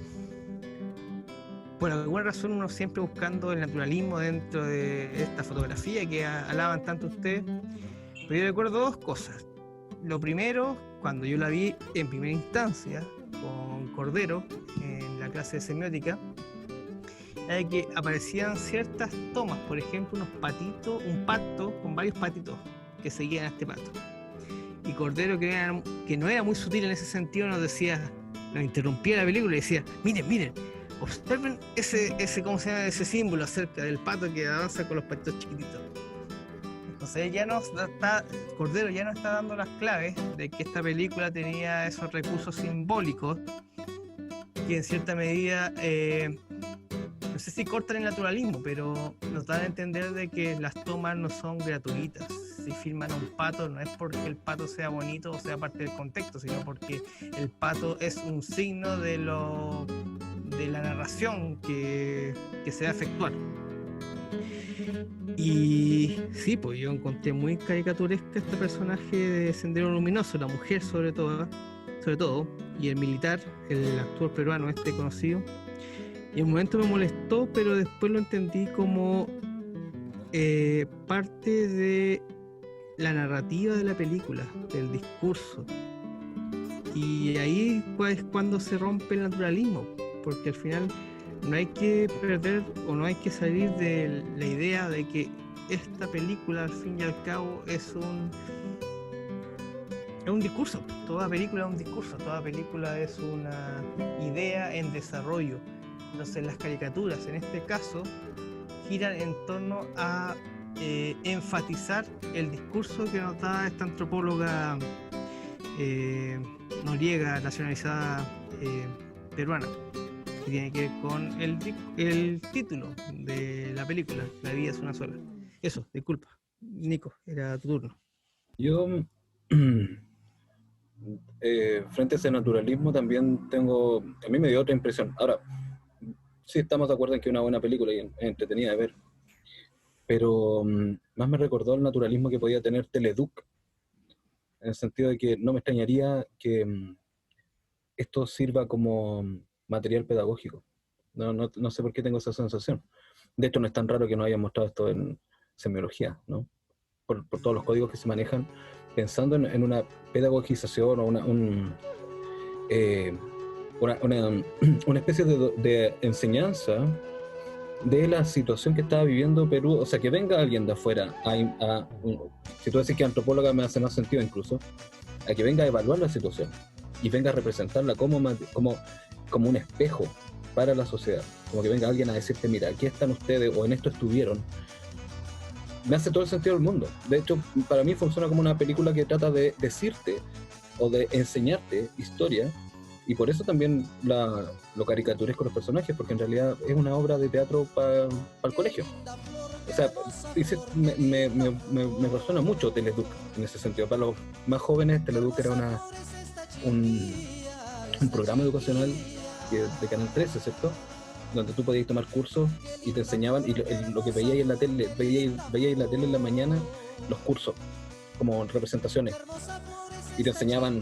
por alguna razón uno siempre buscando el naturalismo dentro de esta fotografía que alaban tanto ustedes. Pero yo recuerdo dos cosas. Lo primero, cuando yo la vi en primera instancia con Cordero en la clase de semiótica, era que aparecían ciertas tomas, por ejemplo, unos patitos, un pato con varios patitos que seguían a este pato. Y Cordero, que no era muy sutil en ese sentido, nos interrumpía la película y decía, miren, observen ¿cómo se llama? Ese símbolo acerca del pato que avanza con los patitos chiquititos. Entonces Cordero ya nos está dando las claves de que esta película tenía esos recursos simbólicos que en cierta medida, no sé si cortan el naturalismo, pero nos dan a entender de que las tomas no son gratuitas. Si filman a un pato no es porque el pato sea bonito o sea parte del contexto, sino porque el pato es un signo de la narración que se va a efectuar. Y sí, pues yo encontré muy caricaturesca este personaje de Sendero Luminoso, la mujer sobre todo, y el militar, el actor peruano conocido. Y en un momento me molestó, pero después lo entendí como parte de la narrativa de la película, del discurso. Y ahí es cuando se rompe el naturalismo, porque al final no hay que perder o no hay que salir de la idea de que esta película al fin y al cabo es un discurso. Toda película es un discurso, toda película es una idea en desarrollo. Entonces las caricaturas en este caso giran en torno a enfatizar el discurso que nos da esta antropóloga Noriega, nacionalizada peruana, que tiene que ver con el título de la película, La vida es una sola. Eso, disculpa. Nico, era tu turno. Yo, frente a ese naturalismo también a mí me dio otra impresión. Ahora, sí estamos de acuerdo en que es una buena película y es entretenida de ver, pero más me recordó el naturalismo que podía tener Teleduc, en el sentido de que no me extrañaría que esto sirva como material pedagógico. No sé por qué tengo esa sensación. De hecho, no es tan raro que no hayan mostrado esto en semiología, ¿no? Por todos los códigos que se manejan, pensando en una pedagogización o una especie de enseñanza de la situación que estaba viviendo Perú. O sea, que venga alguien de afuera, si tú decís que antropóloga me hace más sentido incluso, a que venga a evaluar la situación y venga a representarla como un espejo para la sociedad, como que venga alguien a decirte, mira, aquí están ustedes, o en esto estuvieron, me hace todo el sentido del mundo. De hecho, para mí funciona como una película que trata de decirte o de enseñarte historia, y por eso también lo caricaturesco los personajes, porque en realidad es una obra de teatro para el colegio. O sea, me resuena mucho Teleduc en ese sentido. Para los más jóvenes, Teleduc era un programa educacional de Canal 13, ¿cierto? Donde tú podías tomar cursos y te enseñaban, y lo que veíais en la tele, veíais en la tele en la mañana, los cursos, como representaciones, y te enseñaban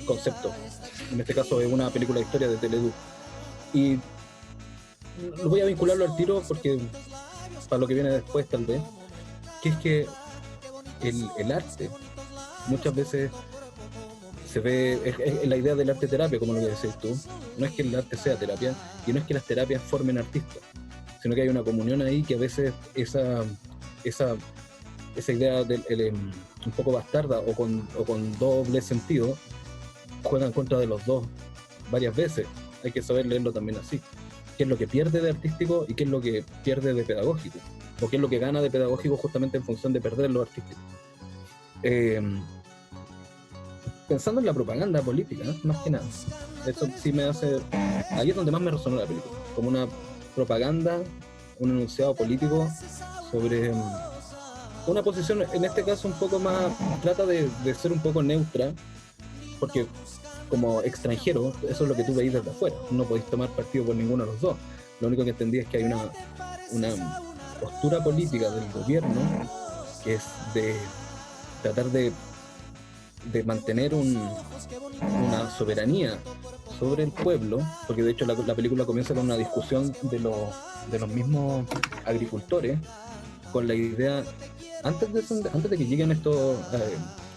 conceptos. En este caso es una película de historia de Teleduc. Y lo voy a vincularlo al tiro porque para lo que viene después tal vez, que es que el arte muchas veces se ve, es la idea del arte terapia, como lo que decís tú. No es que el arte sea terapia, y no es que las terapias formen artistas, sino que hay una comunión ahí que a veces esa idea un poco bastarda o con doble sentido juega en contra de los dos varias veces. Hay que saber leerlo también así. ¿Qué es lo que pierde de artístico y qué es lo que pierde de pedagógico? O qué es lo que gana de pedagógico justamente en función de perder lo artístico. Pensando en la propaganda política, ¿no? Más que nada. Eso sí me hace... Ahí es donde más me resonó la película. Como una propaganda, un enunciado político sobre una posición, en este caso un poco más... Trata de ser un poco neutra, porque como extranjero, eso es lo que tú veis desde afuera. No podéis tomar partido por ninguno de los dos. Lo único que entendí es que hay una postura política del gobierno que es de tratar de mantener una soberanía sobre el pueblo, porque de hecho la película comienza con una discusión de los mismos agricultores con la idea, antes de que lleguen estos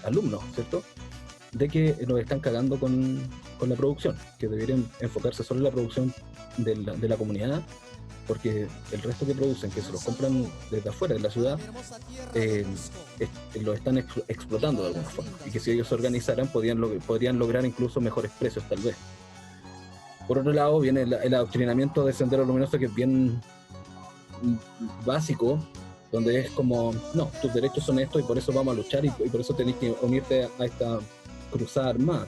alumnos, ¿cierto?, de que nos están cagando con la producción, que deberían enfocarse solo en la producción de la comunidad, porque el resto que producen, que se los compran desde afuera de la ciudad, lo están explotando de alguna forma, y que si ellos se organizaran podrían lograr incluso mejores precios tal vez. Por otro lado viene el adoctrinamiento de Sendero Luminoso, que es bien básico, donde es como, no, tus derechos son estos y por eso vamos a luchar y por eso tenés que unirte a esta cruzada armada,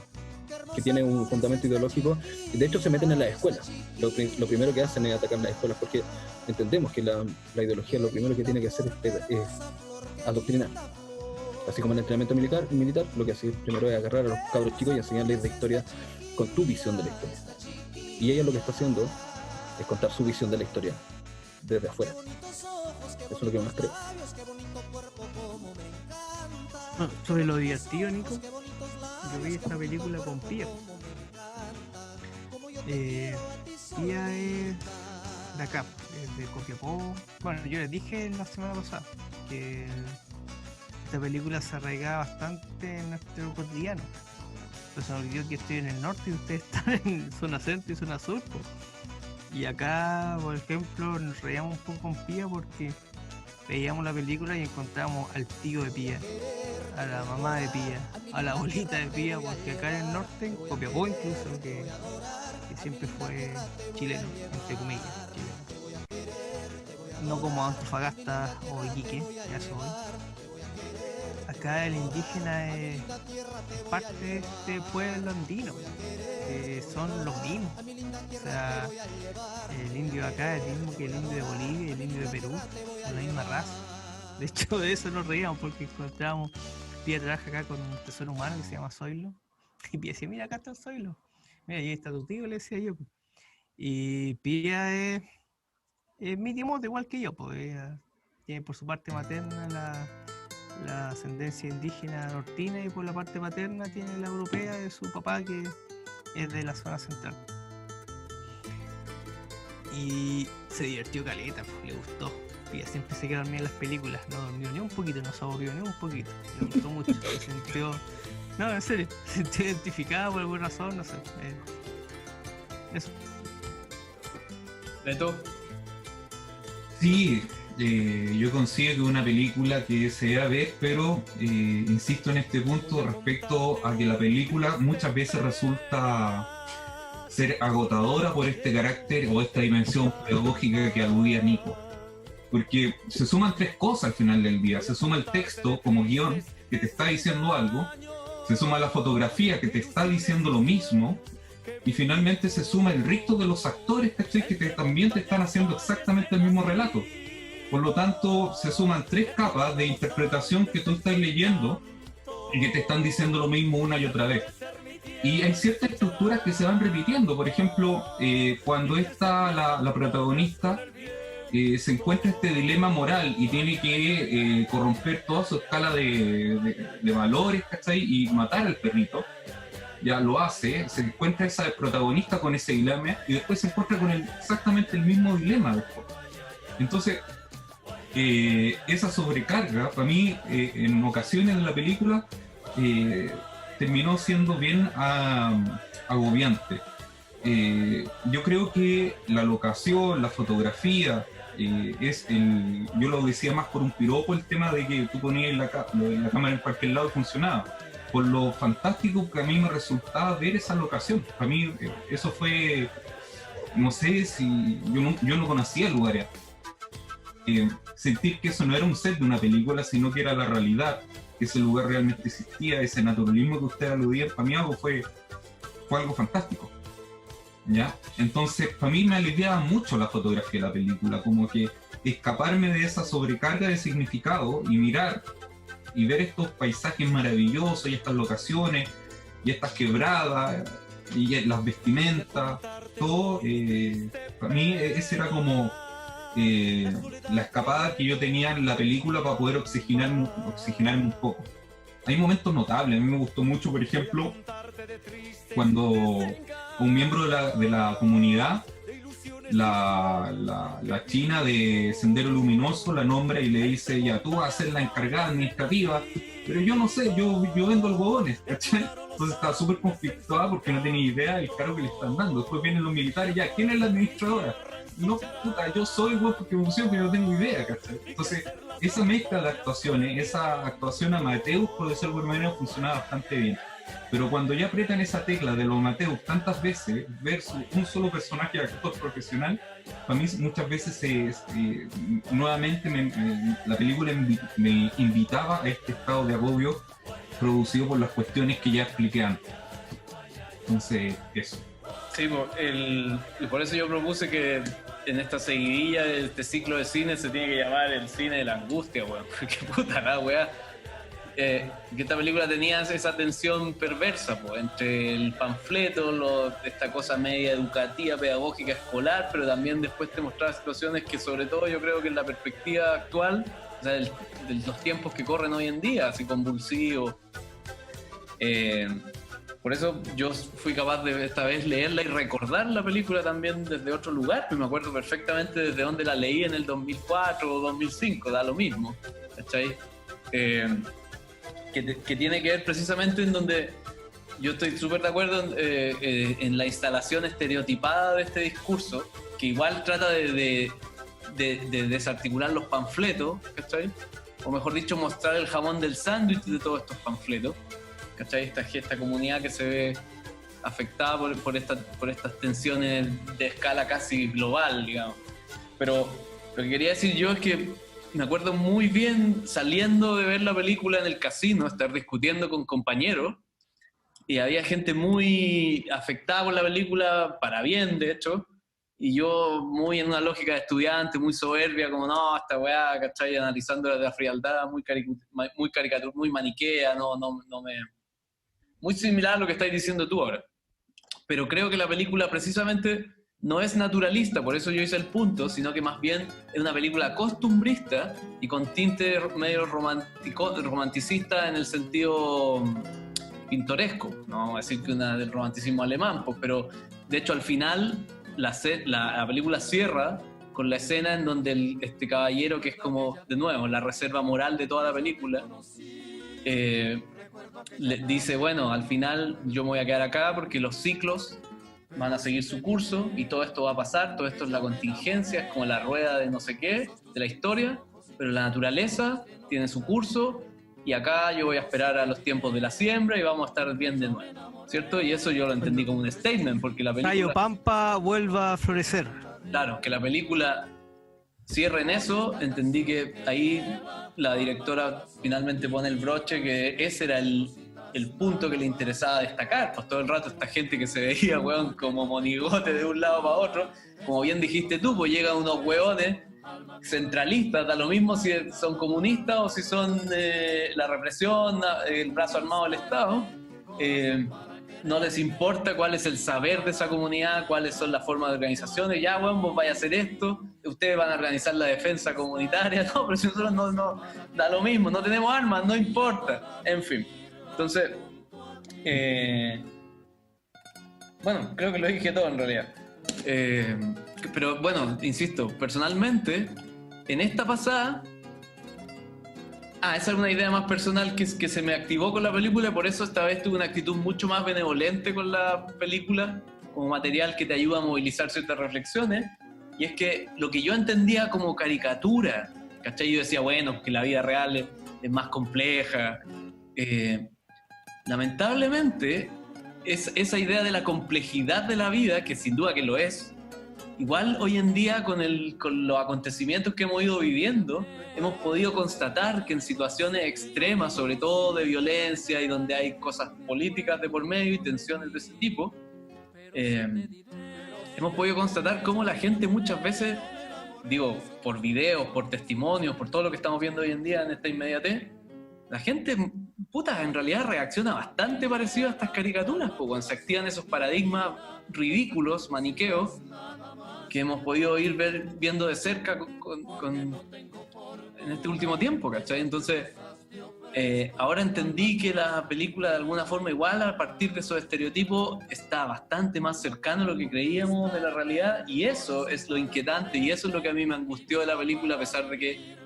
que tiene un fundamento ideológico. De hecho se meten en las escuelas. Lo primero que hacen es atacar las escuelas, porque entendemos que la ideología lo primero que tiene que hacer es adoctrinar. Así como el entrenamiento militar, lo que hace primero es agarrar a los cabros chicos y enseñarles la historia con tu visión de la historia. Y ella lo que está haciendo es contar su visión de la historia desde afuera. Eso es lo que más creo. Sobre lo divertido, Nico, yo vi esta película con Pía. Pía es de acá, es de Copiapó. Bueno, yo les dije la semana pasada que esta película se arraigaba bastante en nuestro cotidiano. Entonces me olvidó que estoy en el norte y ustedes están en zona centro y zona sur, pues. Y acá, por ejemplo, nos reíamos un poco con Pía porque veíamos la película y encontramos al tío de Pía, a la mamá de Pía, a la abuelita de Pía, porque acá en el norte, en Copiapó incluso, que siempre fue chileno, entre comillas, chileno. No como Antofagasta o Iquique, ya soy. Acá el indígena es parte de este pueblo andino, que son los mismos. O sea, el indio de acá es el mismo que el indio de Bolivia y el indio de Perú, son la misma raza. De hecho, de eso nos reíamos porque encontrábamos, Pía trabaja acá con un tesoro humano que se llama Zoilo, y Pía decía, mira, acá está el Zoilo, mira, ahí está tu tío, le decía yo. Y Pía es mi timote igual que yo, pues tiene por su parte materna la ascendencia indígena nortina y por la parte paterna tiene la europea de su papá, que es de la zona central. Y se divirtió caleta, pues, le gustó. Pía siempre se queda dormida en las películas, no dormió ni un poquito, no se aburrió ni un poquito, le gustó mucho, se sintió, no, en serio, se sintió identificada por alguna razón, no sé, eso. ¿Neto? Sí, yo considero que es una película que se debe ver, pero insisto en este punto respecto a que la película muchas veces resulta ser agotadora por este carácter o esta dimensión pedagógica que aludía Nico. Porque se suman tres cosas al final del día. Se suma el texto como guión que te está diciendo algo, se suma la fotografía que te está diciendo lo mismo, y finalmente se suma el ritmo de los actores, ¿cachai? Que también te están haciendo exactamente el mismo relato. Por lo tanto, se suman tres capas de interpretación que tú estás leyendo y que te están diciendo lo mismo una y otra vez. Y hay ciertas estructuras que se van repitiendo. Por ejemplo, cuando está la protagonista se encuentra este dilema moral y tiene que corromper toda su escala de valores, ¿cachai? Y matar al perrito. Ya lo hace, se encuentra esa protagonista con ese dilema y después se encuentra con exactamente el mismo dilema después. Entonces, esa sobrecarga, para mí, en ocasiones de la película, terminó siendo bien agobiante. Yo creo que la locación, la fotografía, yo lo decía más por un piropo, el tema de que tú ponías la cámara en cualquier lado y funcionaba. Por lo fantástico que a mí me resultaba ver esa locación. Para mí eso fue, no sé si yo no conocía el lugar. Sentir que eso no era un set de una película, sino que era la realidad, que ese lugar realmente existía, ese naturalismo que usted aludía, para mí fue algo fantástico. ¿Ya? Entonces, para mí me aliviaba mucho la fotografía de la película, como que escaparme de esa sobrecarga de significado y mirar y ver estos paisajes maravillosos y estas locaciones y estas quebradas, y las vestimentas, todo, para mí ese era como la escapada que yo tenía en la película para poder oxigenarme un poco. Hay momentos notables, a mí me gustó mucho, por ejemplo, cuando un miembro de la comunidad, la china de Sendero Luminoso, la nombra y le dice, ya, tú vas a ser la encargada administrativa, pero yo no sé, yo vendo algodones, ¿cachai? Entonces estaba súper conflictuada porque no tenía idea del cargo que le están dando. Después vienen los militares, ya, ¿quién es la administradora? No, puta, yo soy, güey, porque me emociono, pero no tengo idea, ¿cachai? Entonces, esa mezcla de actuaciones, esa actuación amateur, por decirlo de alguna manera, funciona bastante bien. Pero cuando ya apretan esa tecla de los amateur tantas veces versus un solo personaje de actor profesional, para mí muchas veces nuevamente la película me invitaba a este estado de agobio producido por las cuestiones que ya expliqué antes. Entonces, eso. Sí, por eso yo propuse que en esta seguidilla de este ciclo de cine se tiene que llamar el cine de la angustia, weón. Porque puta la weá. Que esta película tenía esa tensión perversa, pues, entre el panfleto, esta cosa media educativa, pedagógica, escolar, pero también después te mostraba situaciones que, sobre todo, yo creo que en la perspectiva actual, o sea, de los tiempos que corren hoy en día, así convulsivos. Por eso yo fui capaz de esta vez leerla y recordar la película también desde otro lugar, pues me acuerdo perfectamente desde donde la leí en el 2004 o 2005, da lo mismo, ¿cachai? Que tiene que ver precisamente en donde yo estoy súper de acuerdo en la instalación estereotipada de este discurso, que igual trata de desarticular los panfletos, ¿cachai? O mejor dicho, mostrar el jamón del sándwich de todos estos panfletos, ¿cachai? Esta comunidad que se ve afectada por estas tensiones de escala casi global, digamos. Pero lo que quería decir yo es que me acuerdo muy bien saliendo de ver la película en el casino, estar discutiendo con compañeros, y había gente muy afectada por la película, para bien de hecho, y yo muy en una lógica de estudiante, muy soberbia, como no, esta weá, ¿cachai? Analizando la frialdad, muy caricatura, muy maniquea, muy similar a lo que estáis diciendo tú ahora. Pero creo que la película precisamente no es naturalista, por eso yo hice el punto, sino que más bien es una película costumbrista y con tinte medio romanticista en el sentido pintoresco, no vamos a decir que una del romanticismo alemán, pues, pero de hecho al final la película cierra con la escena en donde este caballero, que es como, de nuevo, la reserva moral de toda la película, le dice, bueno, al final yo me voy a quedar acá porque los ciclos van a seguir su curso y todo esto va a pasar, todo esto es la contingencia, es como la rueda de no sé qué, de la historia, pero la naturaleza tiene su curso y acá yo voy a esperar a los tiempos de la siembra y vamos a estar bien de nuevo, ¿cierto? Y eso yo lo entendí como un statement, porque la película... Rayo Pampa vuelva a florecer. Claro, que la película cierre en eso, entendí que ahí la directora finalmente pone el broche, que ese era el punto que le interesaba destacar, pues todo el rato esta gente que se veía, weón, como monigote de un lado para otro, como bien dijiste tú, pues llegan unos weones centralistas, da lo mismo si son comunistas o si son la represión, el brazo armado del Estado, no les importa cuál es el saber de esa comunidad, cuáles son las formas de organizaciones, ya, weón, vos vais a hacer esto, ustedes van a organizar la defensa comunitaria, no, pero si nosotros no da lo mismo, no tenemos armas, no importa, en fin. Entonces, bueno, creo que lo dije todo en realidad. Pero bueno, insisto, personalmente, en esta pasada, esa es una idea más personal que se me activó con la película, por eso esta vez tuve una actitud mucho más benevolente con la película, como material que te ayuda a movilizar ciertas reflexiones, y es que lo que yo entendía como caricatura, ¿cachai? Yo decía, bueno, que la vida real es más compleja. Lamentablemente, esa idea de la complejidad de la vida, que sin duda que lo es, igual hoy en día con los acontecimientos que hemos ido viviendo, hemos podido constatar que en situaciones extremas, sobre todo de violencia y donde hay cosas políticas de por medio y tensiones de ese tipo, hemos podido constatar cómo la gente muchas veces, digo, por videos, por testimonios, por todo lo que estamos viendo hoy en día en esta inmediatez, la gente puta, en realidad reacciona bastante parecido a estas caricaturas, pues, cuando se activan esos paradigmas ridículos, maniqueos, que hemos podido ir viendo de cerca en este último tiempo, ¿cachai? Entonces, ahora entendí que la película de alguna forma igual, a partir de esos estereotipos, está bastante más cercano a lo que creíamos de la realidad, y eso es lo inquietante, y eso es lo que a mí me angustió de la película, a pesar de que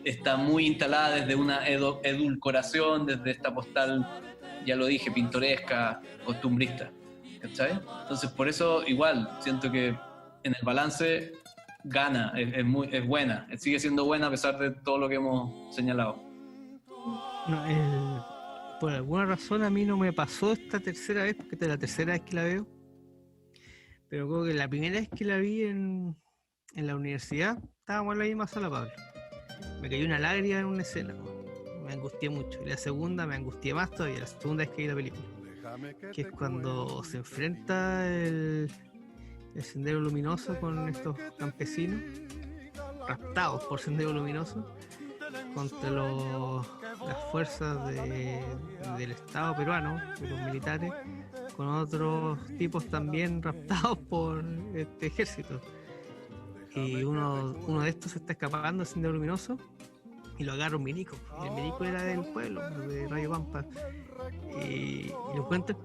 está muy instalada desde una edulcoración, desde esta postal, ya lo dije, pintoresca, costumbrista, ¿cachai? Entonces, por eso igual siento que en el balance gana, es buena, sigue siendo buena a pesar de todo lo que hemos señalado. No, por alguna razón a mí no me pasó esta tercera vez, porque esta es la tercera vez que la veo, pero creo que la primera vez que la vi en la universidad, estábamos en la misma sala, Pablo. Me cayó una lágrima en una escena, me angustié mucho. Y la segunda me angustié más todavía, la segunda vez que vi la película, que es cuando se enfrenta el Sendero Luminoso con estos campesinos, raptados por Sendero Luminoso, contra las fuerzas del Estado peruano, de los militares, con otros tipos también raptados por este ejército. Y uno de estos se está escapando del Sendero Luminoso y lo agarra un milico. Y el milico era del pueblo, de Rayo Pampa. Y lo encuentra,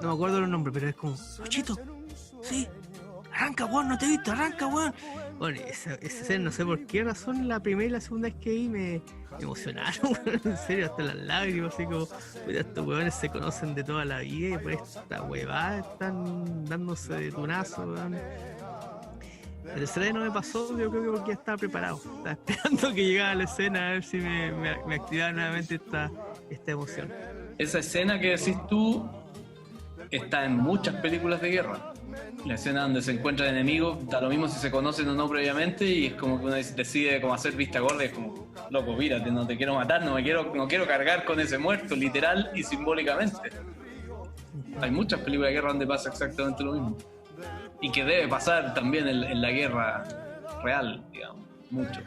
no me acuerdo los nombres, pero es como, Luchito, sí, arranca, weón, no te he visto, arranca, weón. Bueno, esa escena, no sé por qué razón, la primera y la segunda vez que vi me emocionaron, weón, en serio, hasta las lágrimas, así como, mira, estos weones se conocen de toda la vida y por esta huevada están dándose de tunazo, weón. La tercera vez no me pasó, yo creo que porque ya estaba preparado, estaba esperando que llegara la escena a ver si me activaba nuevamente esta emoción. Esa escena que decís tú está en muchas películas de guerra. La escena donde se encuentran enemigos, da lo mismo si se conocen o no previamente, y es como que uno decide como hacer vista gorda, y es como, loco, mírate, no te quiero matar, no quiero cargar con ese muerto, literal y simbólicamente. Hay muchas películas de guerra donde pasa exactamente lo mismo. Y que debe pasar también en la guerra real, digamos, mucho.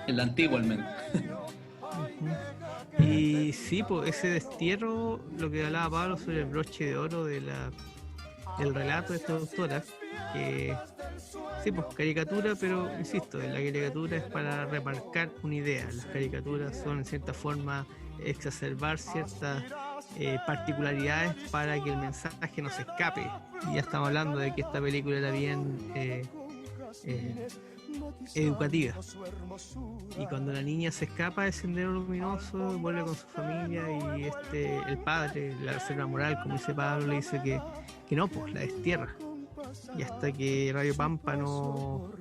En la antigua al menos. Y sí, pues ese destierro, lo que hablaba Pablo sobre el broche de oro del relato de esta autora, que sí, pues caricatura, pero insisto, la caricatura es para remarcar una idea. Las caricaturas son en cierta forma exacerbar ciertas particularidades para que el mensaje no se escape. Y ya estamos hablando de que esta película era bien educativa, y cuando la niña se escapa del Sendero Luminoso, vuelve con su familia, y el padre, la reserva moral, como dice Pablo, le dice que no, pues la destierra, y hasta que Rayo Pampa no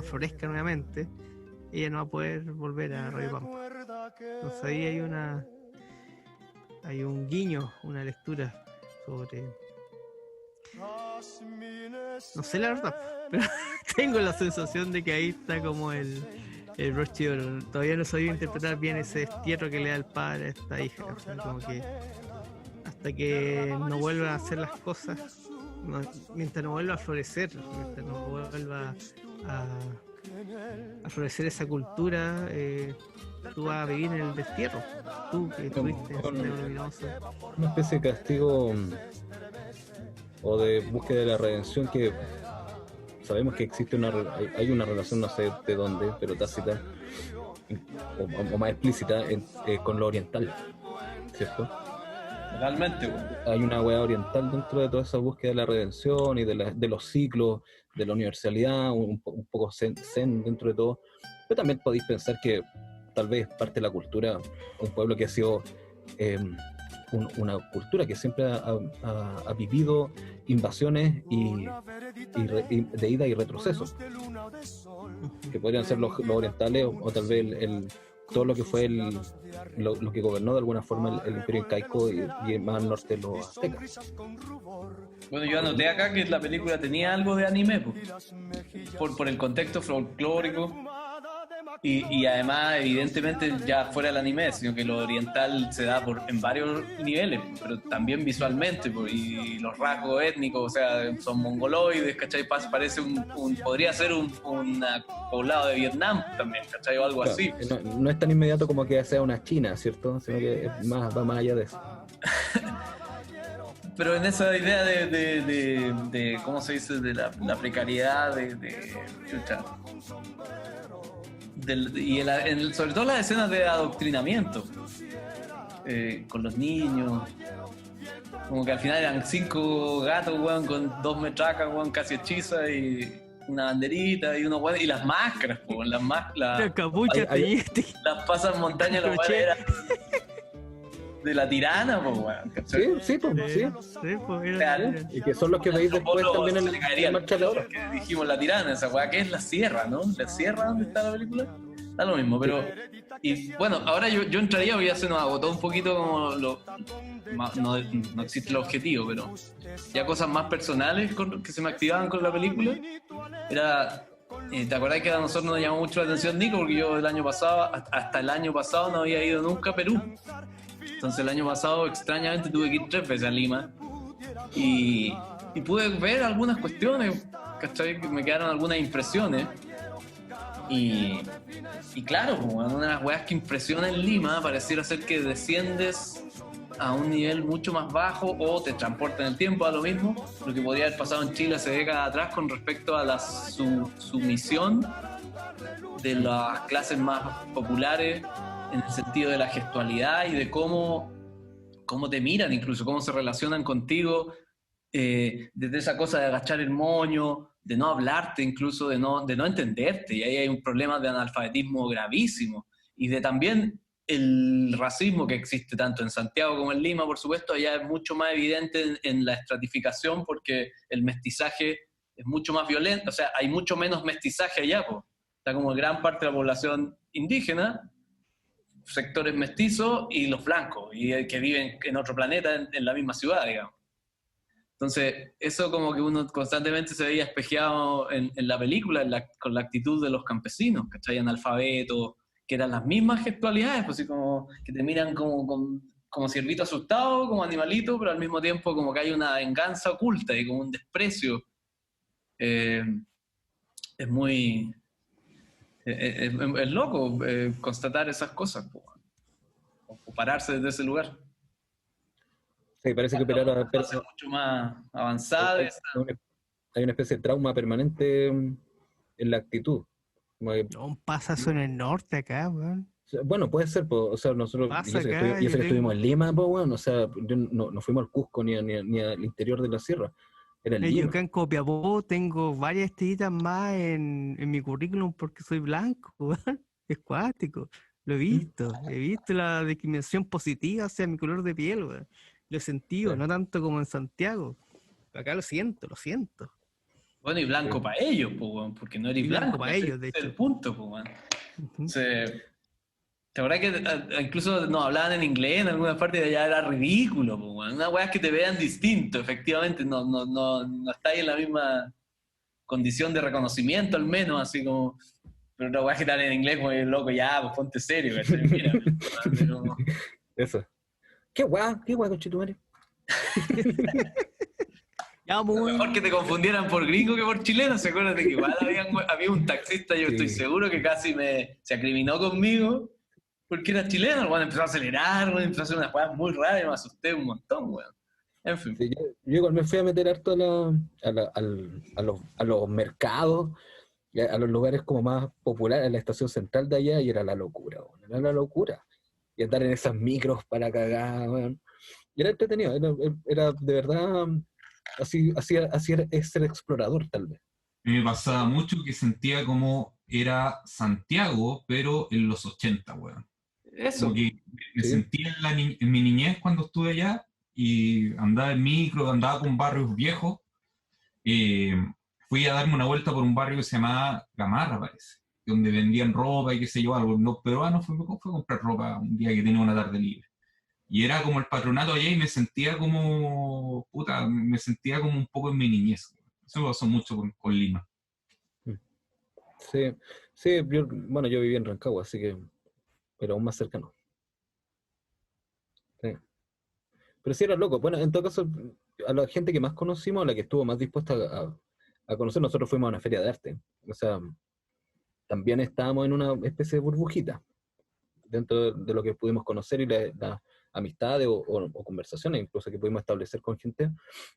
florezca nuevamente, ella no va a poder volver a Rayo Pampa. Entonces ahí hay un guiño, una lectura sobre, no sé la verdad, pero tengo la sensación de que ahí está como el broche de oro. Todavía no sabía interpretar bien ese destierro que le da el padre a esta hija, o sea, como que hasta que no vuelva a hacer las cosas, mientras no vuelva a florecer, mientras no vuelva a florecer esa cultura, tú vas a vivir en el destierro, tú que estuviste en el Sendero Luminoso. Una especie de castigo o de búsqueda de la redención, que sabemos que existe hay una relación, no sé de dónde, pero tácita o más explícita con lo oriental, ¿cierto? Realmente, güey. Hay una hueá oriental dentro de toda esa búsqueda de la redención y de los ciclos, de la universalidad, un poco zen dentro de todo. Pero también podéis pensar que tal vez parte de la cultura, un pueblo que ha sido una cultura que siempre ha vivido invasiones y de ida y retroceso, que podrían ser los orientales, o tal vez todo lo que fue lo que gobernó de alguna forma el imperio incaico y más al norte los aztecas. Bueno, yo anoté acá que la película tenía algo de anime, por el contexto folclórico, Y además, evidentemente, ya fuera del anime, sino que lo oriental se da en varios niveles, pero también visualmente, y los rasgos étnicos, o sea, son mongoloides, ¿cachai? Parece podría ser un poblado de Vietnam también, ¿cachai? O algo Claro, así. no es tan inmediato como que sea una China, ¿cierto? Sino que va más allá de eso. Pero en esa idea de ¿cómo se dice? De la precariedad, sobre todo las escenas de adoctrinamiento con los niños, como que al final eran 5 gatos, weón, con 2 metracas, weón, casi hechizas, y una banderita y unos weón, y las máscaras, weón, La capucha las pasas montañas, los weones eran de la tirana, pues, weón, ¿cachai? Sí, pues, sí. Sí, pues, Real. Y que son los que veis después también en la marcha de la hora. Que dijimos la tirana, esa weá, que es la sierra, ¿no? La sierra donde está la película. Da lo mismo, pero. Y bueno, ahora yo entraría, ya se nos agotó un poquito como no existe el objetivo, pero ya cosas más personales que se me activaban con la película. Era. ¿Te acordás que a nosotros nos llamó mucho la atención Nico? Porque yo hasta el año pasado no había ido nunca a Perú. Entonces el año pasado extrañamente tuve que ir 3 veces a Lima y pude ver algunas cuestiones, ¿cachai? Me quedaron algunas impresiones y claro, una de las weas que impresiona en Lima pareciera ser que desciendes a un nivel mucho más bajo o te transporta en el tiempo, a lo mismo, lo que podría haber pasado en Chile hace décadas atrás con respecto a la sumisión de las clases más populares en el sentido de la gestualidad y de cómo te miran, incluso cómo se relacionan contigo, desde esa cosa de agachar el moño, de no hablarte, incluso de no entenderte, y ahí hay un problema de analfabetismo gravísimo, y de también el racismo que existe tanto en Santiago como en Lima, por supuesto, allá es mucho más evidente en la estratificación porque el mestizaje es mucho más violento, o sea, hay mucho menos mestizaje allá, po. Está como gran parte de la población indígena, sectores mestizos y los blancos, y que viven en otro planeta en la misma ciudad, digamos. Entonces, eso como que uno constantemente se veía espejeado en la película, con la actitud de los campesinos, ¿cachai? Analfabetos, que eran las mismas gestualidades, pues así como que te miran como ciervito asustado, como animalito, pero al mismo tiempo como que hay una venganza oculta y como un desprecio. Es muy... Es loco constatar esas cosas, o pararse desde ese lugar. Sí, parece que pero mucho más avanzada. Hay una especie de trauma permanente en la actitud. No, pasa eso en el norte acá, weón. Bueno, puede ser, o sea, nosotros, y eso que estuvimos en Lima, bueno, o sea, no fuimos al Cusco ni al interior de la sierra. Era en Lima. Yo acá en Copiapó tengo varias estrellitas más en mi currículum porque soy blanco, weón. Es cuático. Lo he visto la discriminación positiva hacia mi color de piel, weón. Lo he sentido, no tanto como en Santiago. Acá lo siento. Bueno, y blanco para ellos, porque no eres blanco para ellos, de hecho. Es el punto, ¿te acuerdas que incluso nos hablaban en inglés en alguna parte de allá? Era ridículo, una weá es que te vean distinto, efectivamente, no estáis en la misma condición de reconocimiento al menos, así como, pero una weá que te hablan en inglés como loco, ya, pues ponte serio, ¿cachai? Mira, pero... Eso. ¿Qué weá, conchetumare? Mejor que te confundieran por gringo que por chileno. ¿Se acuerdan de que igual había un taxista, yo estoy seguro que casi se acriminó conmigo porque era chileno? Bueno, empezó a acelerar, empezó a hacer unas cosas muy raras y me asusté un montón, weón. En fin. Sí, yo igual me fui a meter harto a los mercados, a los lugares como más populares, en la estación central de allá, y era la locura, weón. Era la locura. Y andar en esas micros para cagar, weón. Y era entretenido, era de verdad... Así es ser explorador, tal vez. Me pasaba mucho que sentía como era Santiago, pero en los 80, weón. Eso. Porque me sentía en mi niñez cuando estuve allá y andaba en micro, andaba con barrios viejos. Fui a darme una vuelta por un barrio que se llamaba Gamarra, parece, donde vendían ropa y qué sé yo, algo. Los peruanos fue a comprar ropa un día que tenía una tarde libre. Y era como el patronato allá y me sentía como un poco en mi niñez. Eso pasó mucho con Lima. Sí, sí, bueno, yo viví en Rancagua, así que, pero aún más cercano. Sí. Pero sí era loco. Bueno, en todo caso, a la gente que más conocimos, a la que estuvo más dispuesta a conocer, nosotros fuimos a una feria de arte. O sea, también estábamos en una especie de burbujita dentro de lo que pudimos conocer y las amistades o conversaciones incluso que pudimos establecer con gente,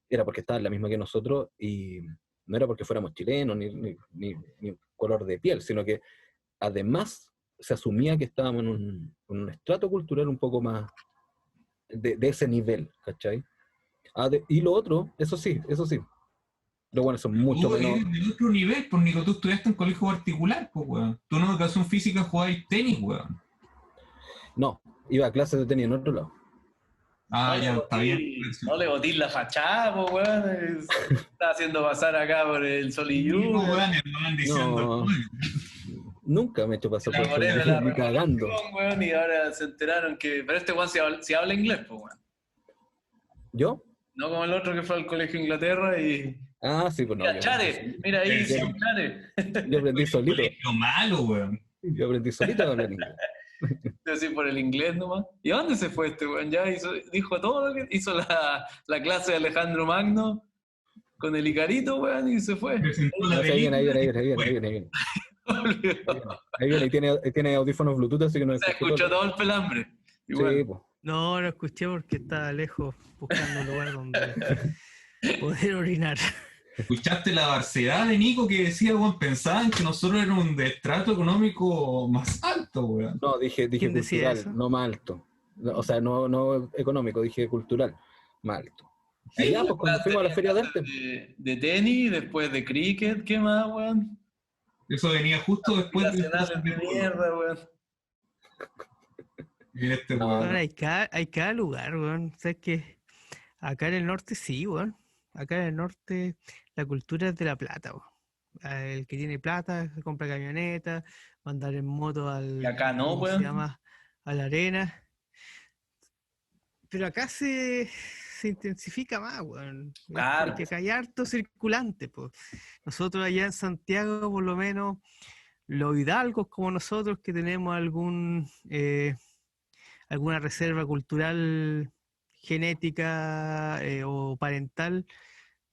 era porque estaba en la misma que nosotros y no era porque fuéramos chilenos ni color de piel, sino que además se asumía que estábamos en un estrato cultural un poco más de ese nivel, ¿cachai? Y lo otro, eso sí, lo bueno, son mucho Tú menos. eres de otro nivel, pues Nico, tú estudiaste en colegio particular, pues weón. Tú en educación física jugabas tenis, weón. No, iba a clases de tenis en otro lado. Ah, ya, está bien. No le botís la fachada, po, weón. Está haciendo pasar acá por el sol y Sí, pues, lluvia. weón, hermano, diciendo, No, nunca me he hecho pasar por Elaboré de eso, la ni cagando. revolución, weón, y ahora se enteraron que... Pero este weón sí habla inglés, pues, weón. ¿Yo? No como el otro que fue al colegio de Inglaterra y... Ah, sí, pues no. Mira, Chare, mira ahí, sí, Chare. Yo aprendí solito. colegio malo, weón. Yo aprendí solito a hablar inglés. Así por el inglés nomás. ¿Y a dónde se fue este weón? Ya dijo todo lo que... Hizo la clase de Alejandro Magno con el Icarito, weón, y se fue. Presentó la No sé, ahí viene, ahí película. viene, ahí viene, ahí viene, ahí viene. Ahí viene, y tiene audífonos Bluetooth, así que no Se escucho escuchó todo. todo el pelambre. Y Sí, bueno, pues. No, no escuché porque estaba lejos buscando un lugar donde poder orinar. ¿Escuchaste la barbaridad de Nico que decía, weón? Pensaban que nosotros éramos un estrato económico más alto, weón. No, dije ¿Quién decía cultural, eso? no más alto. No, o sea, no económico, dije cultural, más alto. Allá, pues cuando fuimos a la feria de arte. de tenis, después de cricket, ¿qué más, weón? Eso venía justo después de Nacionales de mierda, weón. Mira este No, weón. Ahora hay cada lugar, weón. ¿Sabes qué? Acá en el norte sí, weón. Acá en el norte la cultura es de la plata, weón. El que tiene plata se compra camioneta, va a andar en moto Y acá no, ¿cómo se weón. llama? A la arena. Pero acá se intensifica más, weón. Claro. Porque acá hay harto circulante, pues. Nosotros allá en Santiago, por lo menos, los hidalgos como nosotros, que tenemos alguna reserva cultural, genética o parental,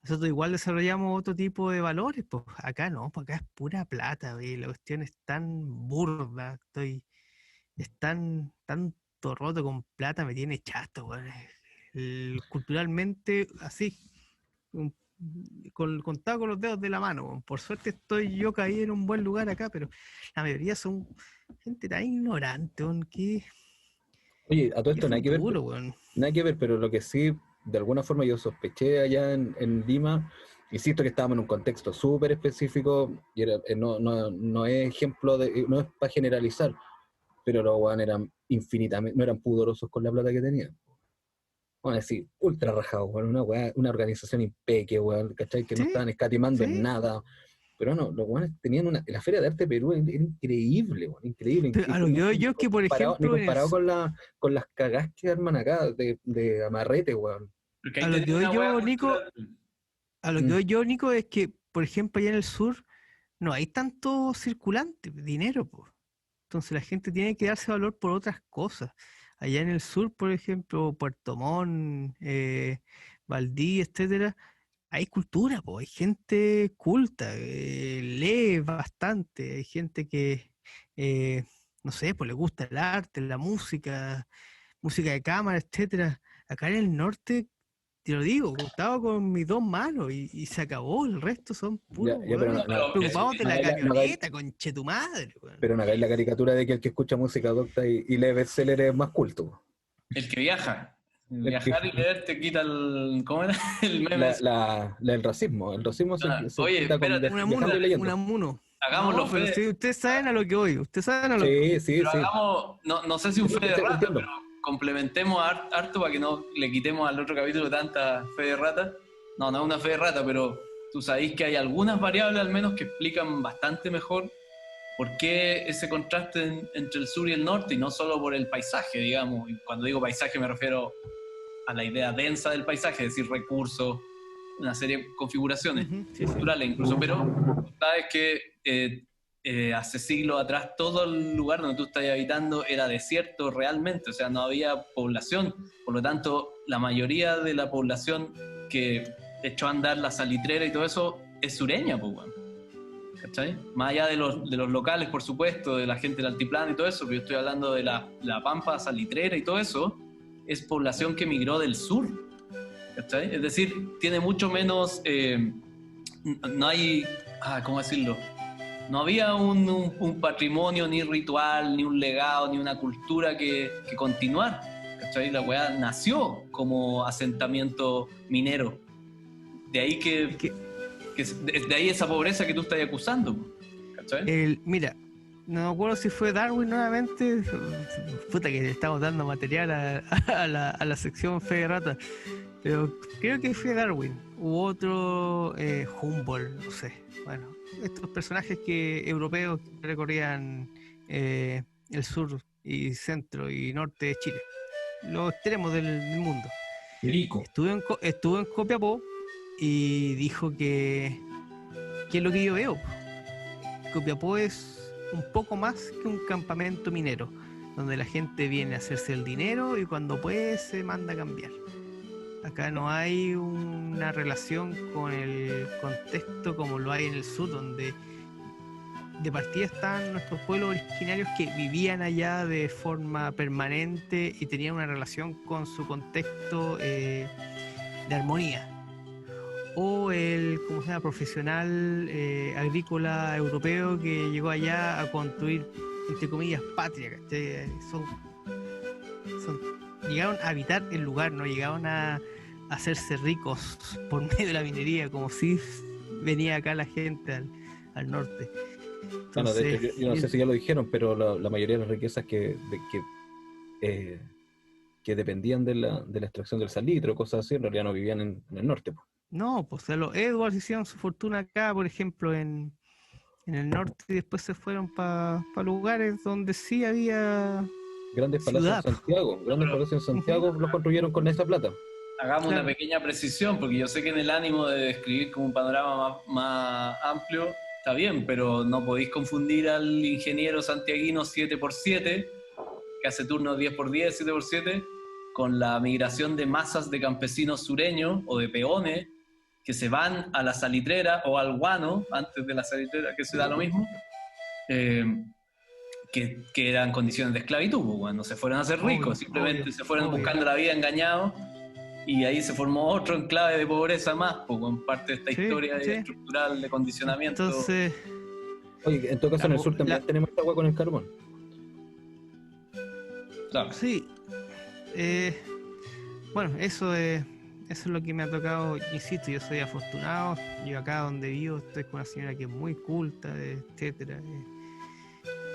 nosotros igual desarrollamos otro tipo de valores, pues acá no, pues acá es pura plata, wey. La cuestión es tan burda, es tanto roto con plata, me tiene chato, weón. Culturalmente, así, un- contado con los dedos de la mano, weón. Por suerte yo caí en un buen lugar acá, pero la mayoría son gente tan ignorante, weón, que oye, a todo esto nada que ver, futuro, weón. nada que ver, pero lo que sí, de alguna forma yo sospeché allá en Lima, insisto que estábamos en un contexto súper específico, y no es ejemplo no es para generalizar, pero los weones eran infinitamente, no eran pudorosos con la plata que tenían. Bueno, decir, ultra rajados, weón, una organización impeque, weón, ¿cachai? Que no Sí, estaban escatimando sí. en nada. Pero no, los weones tenían la Feria de Arte de Perú era increíble, weón, increíble. Pero a lo que yo que, por ejemplo, ni comparado con las cagás que arman acá de amarrete, weón. Porque a ahí lo que tenés voy una yo, weá Nico, cultural. a lo que voy yo, Nico, es que, por ejemplo, allá en el sur no hay tanto circulante, dinero, pues. Entonces la gente tiene que darse valor por otras cosas. Allá en el sur, por ejemplo, Puerto Montt, Valdí, etcétera, hay cultura, pues, hay gente culta, lee bastante, hay gente que, no sé, pues le gusta el arte, la música de cámara, etcétera. Acá en el norte, te lo digo, contaba con mis dos manos y se acabó. El resto son puros Ya, pero hueones preocupados de la camioneta, conche tu madre, weón. Pero no hagáis la caricatura de que el que escucha música docta y lee bestseller es más culto, weón. El que viaja. El Viajar que- y leer te quita el... ¿Cómo era? El meme. El racismo. El racismo se Oye, quita con espérate, viajando y leyendo. Una muno. Hagámoslo, No, pero Fede. si ustedes saben a lo que voy, ustedes saben a lo que Sí, sí, Pero sí. hagamos, no sé si un fe de rata, Entiendo. pero complementemos harto para que no le quitemos al otro capítulo tanta fe de rata. No es una fe de rata, pero tú sabéis que hay algunas variables al menos que explican bastante mejor por qué ese contraste entre el sur y el norte, y no solo por el paisaje, digamos. Y cuando digo paisaje me refiero a la idea densa del paisaje, es decir, recursos, una serie de configuraciones Ujú, sí, sí. culturales incluso, pero sabes que hace siglos atrás todo el lugar donde tú estás habitando era desierto realmente, o sea, no había población, por lo tanto, la mayoría de la población que echó a andar la salitrera y todo eso es sureña, pues, bueno. ¿Cachai? Más allá de los locales, por supuesto, de la gente del altiplano y todo eso, pero yo estoy hablando de la pampa salitrera y todo eso, es población que migró del sur, ¿cachai? Es decir, tiene mucho menos, no hay, ¿cómo decirlo? No había un patrimonio, ni ritual, ni un legado, ni una cultura que continuar, ¿cachai? La weá nació como asentamiento minero, de ahí de ahí esa pobreza que tú estás acusando, ¿cachai? Mira, no me acuerdo si fue Darwin nuevamente. Puta que le estamos dando material a la sección Fe de Rata. Pero creo que fue Darwin. U otro Humboldt, no sé. Bueno, estos personajes europeos que recorrían el sur y centro y norte de Chile. Los extremos del mundo. Perico. Estuvo en Copiapó y dijo que es lo que yo veo. Copiapó es un poco más que un campamento minero, donde la gente viene a hacerse el dinero y cuando puede se manda a cambiar. Acá no hay una relación con el contexto como lo hay en el sur, donde de partida están nuestros pueblos originarios que vivían allá de forma permanente y tenían una relación con su contexto de armonía. O el, ¿cómo se llama?, profesional agrícola europeo que llegó allá a construir, entre comillas, patria, ¿cachai? Llegaron a habitar el lugar, no llegaron a hacerse ricos por medio de la minería, como si venía acá la gente al norte. Entonces, bueno, de hecho, yo no sé si ya lo dijeron, pero la mayoría de las riquezas que dependían de la extracción del salitre o cosas así, en realidad no vivían en el norte, pues. No, pues los Edwards hicieron su fortuna acá, por ejemplo, en el norte, y después se fueron para lugares donde sí había grandes palacios en Santiago. Grandes palacios en Santiago los construyeron con esa plata. Hagamos una pequeña precisión, porque yo sé que en el ánimo de describir como un panorama más amplio, está bien, pero no podéis confundir al ingeniero santiaguino 7x7, que hace turnos 10x10, 7x7, con la migración de masas de campesinos sureños o de peones que se van a la salitrera o al guano, antes de la salitrera, que se da lo mismo, que eran condiciones de esclavitud, cuando se fueron a hacer ricos, simplemente se fueron buscando la vida engañados, y ahí se formó otro enclave de pobreza más, en parte de esta historia estructural de condicionamiento. Entonces, oye, en todo caso en el sur también tenemos agua con el carbón. Claro. Sí. Bueno, eso es lo que me ha tocado. Insisto, yo soy afortunado. Yo acá donde vivo estoy con una señora que es muy culta, etcétera.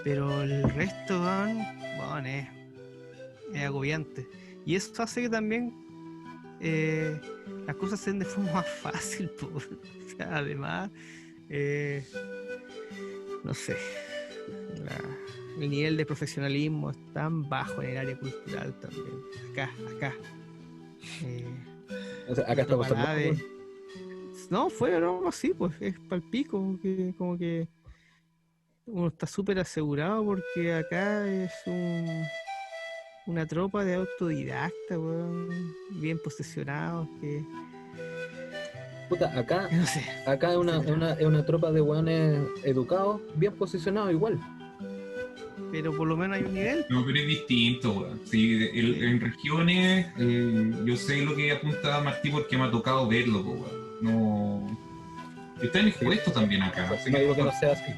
Pero el resto, bueno, es agobiante. Y eso hace que también las cosas se den de forma más fácil. O sea, además, no sé, el nivel de profesionalismo es tan bajo en el área cultural también. Acá. O sea, acá está pasando. No, fue algo así, pues es palpico, como que uno está súper asegurado porque acá es una tropa de autodidactas, bien posesionados, que... Puta, acá, no sé. Acá es una tropa de hueones educados, bien posicionados igual. Pero por lo menos hay un nivel. No, pero es distinto, weón. Sí, en regiones, yo sé lo que apunta Martí porque me ha tocado verlo, weón. No... Están expuestos también acá. Así no digo que no sea así.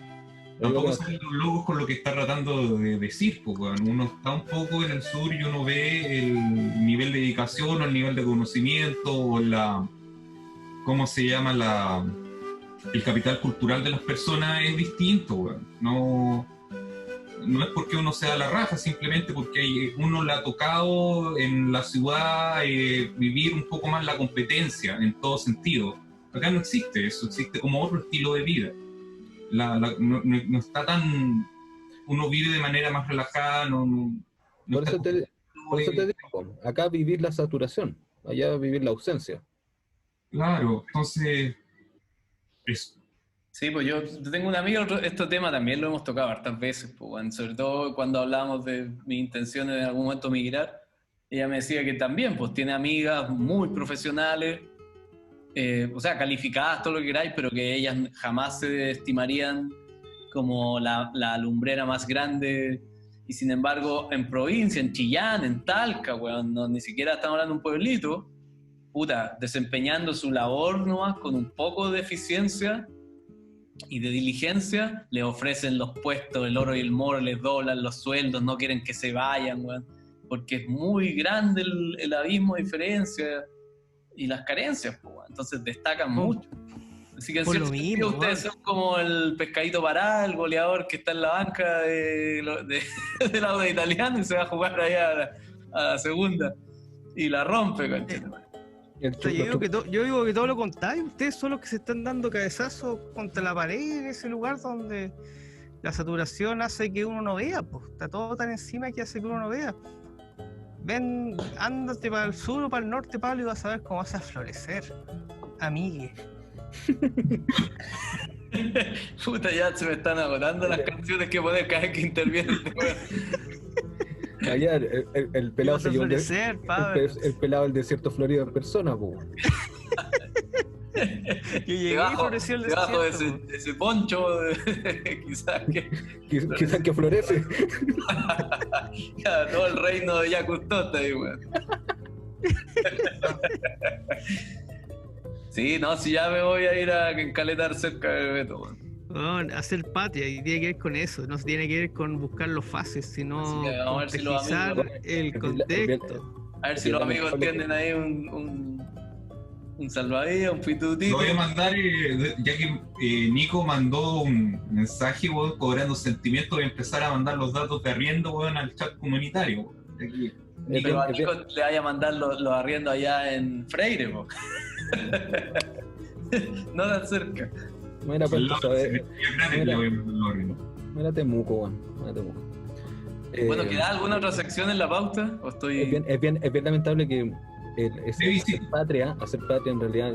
Tampoco salen los logos con lo que está tratando de decir, pues, weón. Uno está un poco en el sur y uno ve el nivel de dedicación o el nivel de conocimiento o ¿cómo se llama? El capital cultural de las personas es distinto, weón. No es porque uno sea la raja, simplemente porque uno le ha tocado en la ciudad vivir un poco más la competencia en todo sentido. Acá no existe eso, existe como otro estilo de vida. No está tan... Uno vive de manera más relajada, por eso te digo, acá vivir la saturación, allá vivir la ausencia. Claro, entonces... Eso. Sí, pues yo tengo un amigo, este tema también lo hemos tocado hartas veces, pues, weón. Sobre todo cuando hablábamos de mis intenciones de en algún momento migrar, ella me decía que también, pues tiene amigas muy profesionales, o sea, calificadas, todo lo que queráis, pero que ellas jamás se estimarían como la lumbrera más grande, y sin embargo en provincia, en Chillán, en Talca, weón, no, ni siquiera estamos hablando de un pueblito, puta, desempeñando su labor nomás con un poco de eficiencia y de diligencia, les ofrecen los puestos, el oro y el moro, les doblan los sueldos, no quieren que se vayan, weón, porque es muy grande el abismo de diferencia y las carencias, pues, weón. Entonces destacan mucho. Así que en Por cierto lo sentido mismo, ustedes weón. son como el pescadito pará, el goleador que está en la banca del auto italiano y se va a jugar allá a la segunda y la rompe, conchetumare. El O sea, yo digo que todo lo contrario, ustedes son los que se están dando cabezazos contra la pared en ese lugar donde la saturación hace que uno no vea, pues está todo tan encima que hace que uno no vea. Ven, ándate para el sur o para el norte, Pablo, y vas a ver cómo vas a florecer, amigue. Puta, ya se me están agotando las canciones que poner cada vez que interviene este weón. Allá el pelado Vas se a llevó florecer, Pablo. el pelado del desierto florido en persona, po. Yo llegué y floreció el Debajo de desierto, po. ese poncho, quizás que Quizás que florece. ya, todo el reino de Yakuto está ahí, weón. Sí, no, si ya me voy a ir a encaletar cerca de Beto, weón. Bueno, hacer patria y tiene que ver con eso, no se tiene que ver con buscar lo fácil, sino Así que vamos a ver si los complejizar amigos- el contexto. A ver si los amigos tienen ahí un salvavidas, un pitutito. Lo voy a mandar, ya que Nico mandó un mensaje, weón, cobrando sentimientos, voy a empezar a mandar los datos de arriendo, weón, al chat comunitario, weón. De aquí. Y que a Nico le vaya a mandar los arriendos allá en Freire, po. No tan cerca. Mira, pues, El lado ¿sabes? de grande le voy a mandar los arriendos. Mira Temuco, weón. Mira Temuco. Bueno, ¿queda alguna otra sección en la pauta? ¿O estoy...? Es bien lamentable que Sí, sí. hacer patria en realidad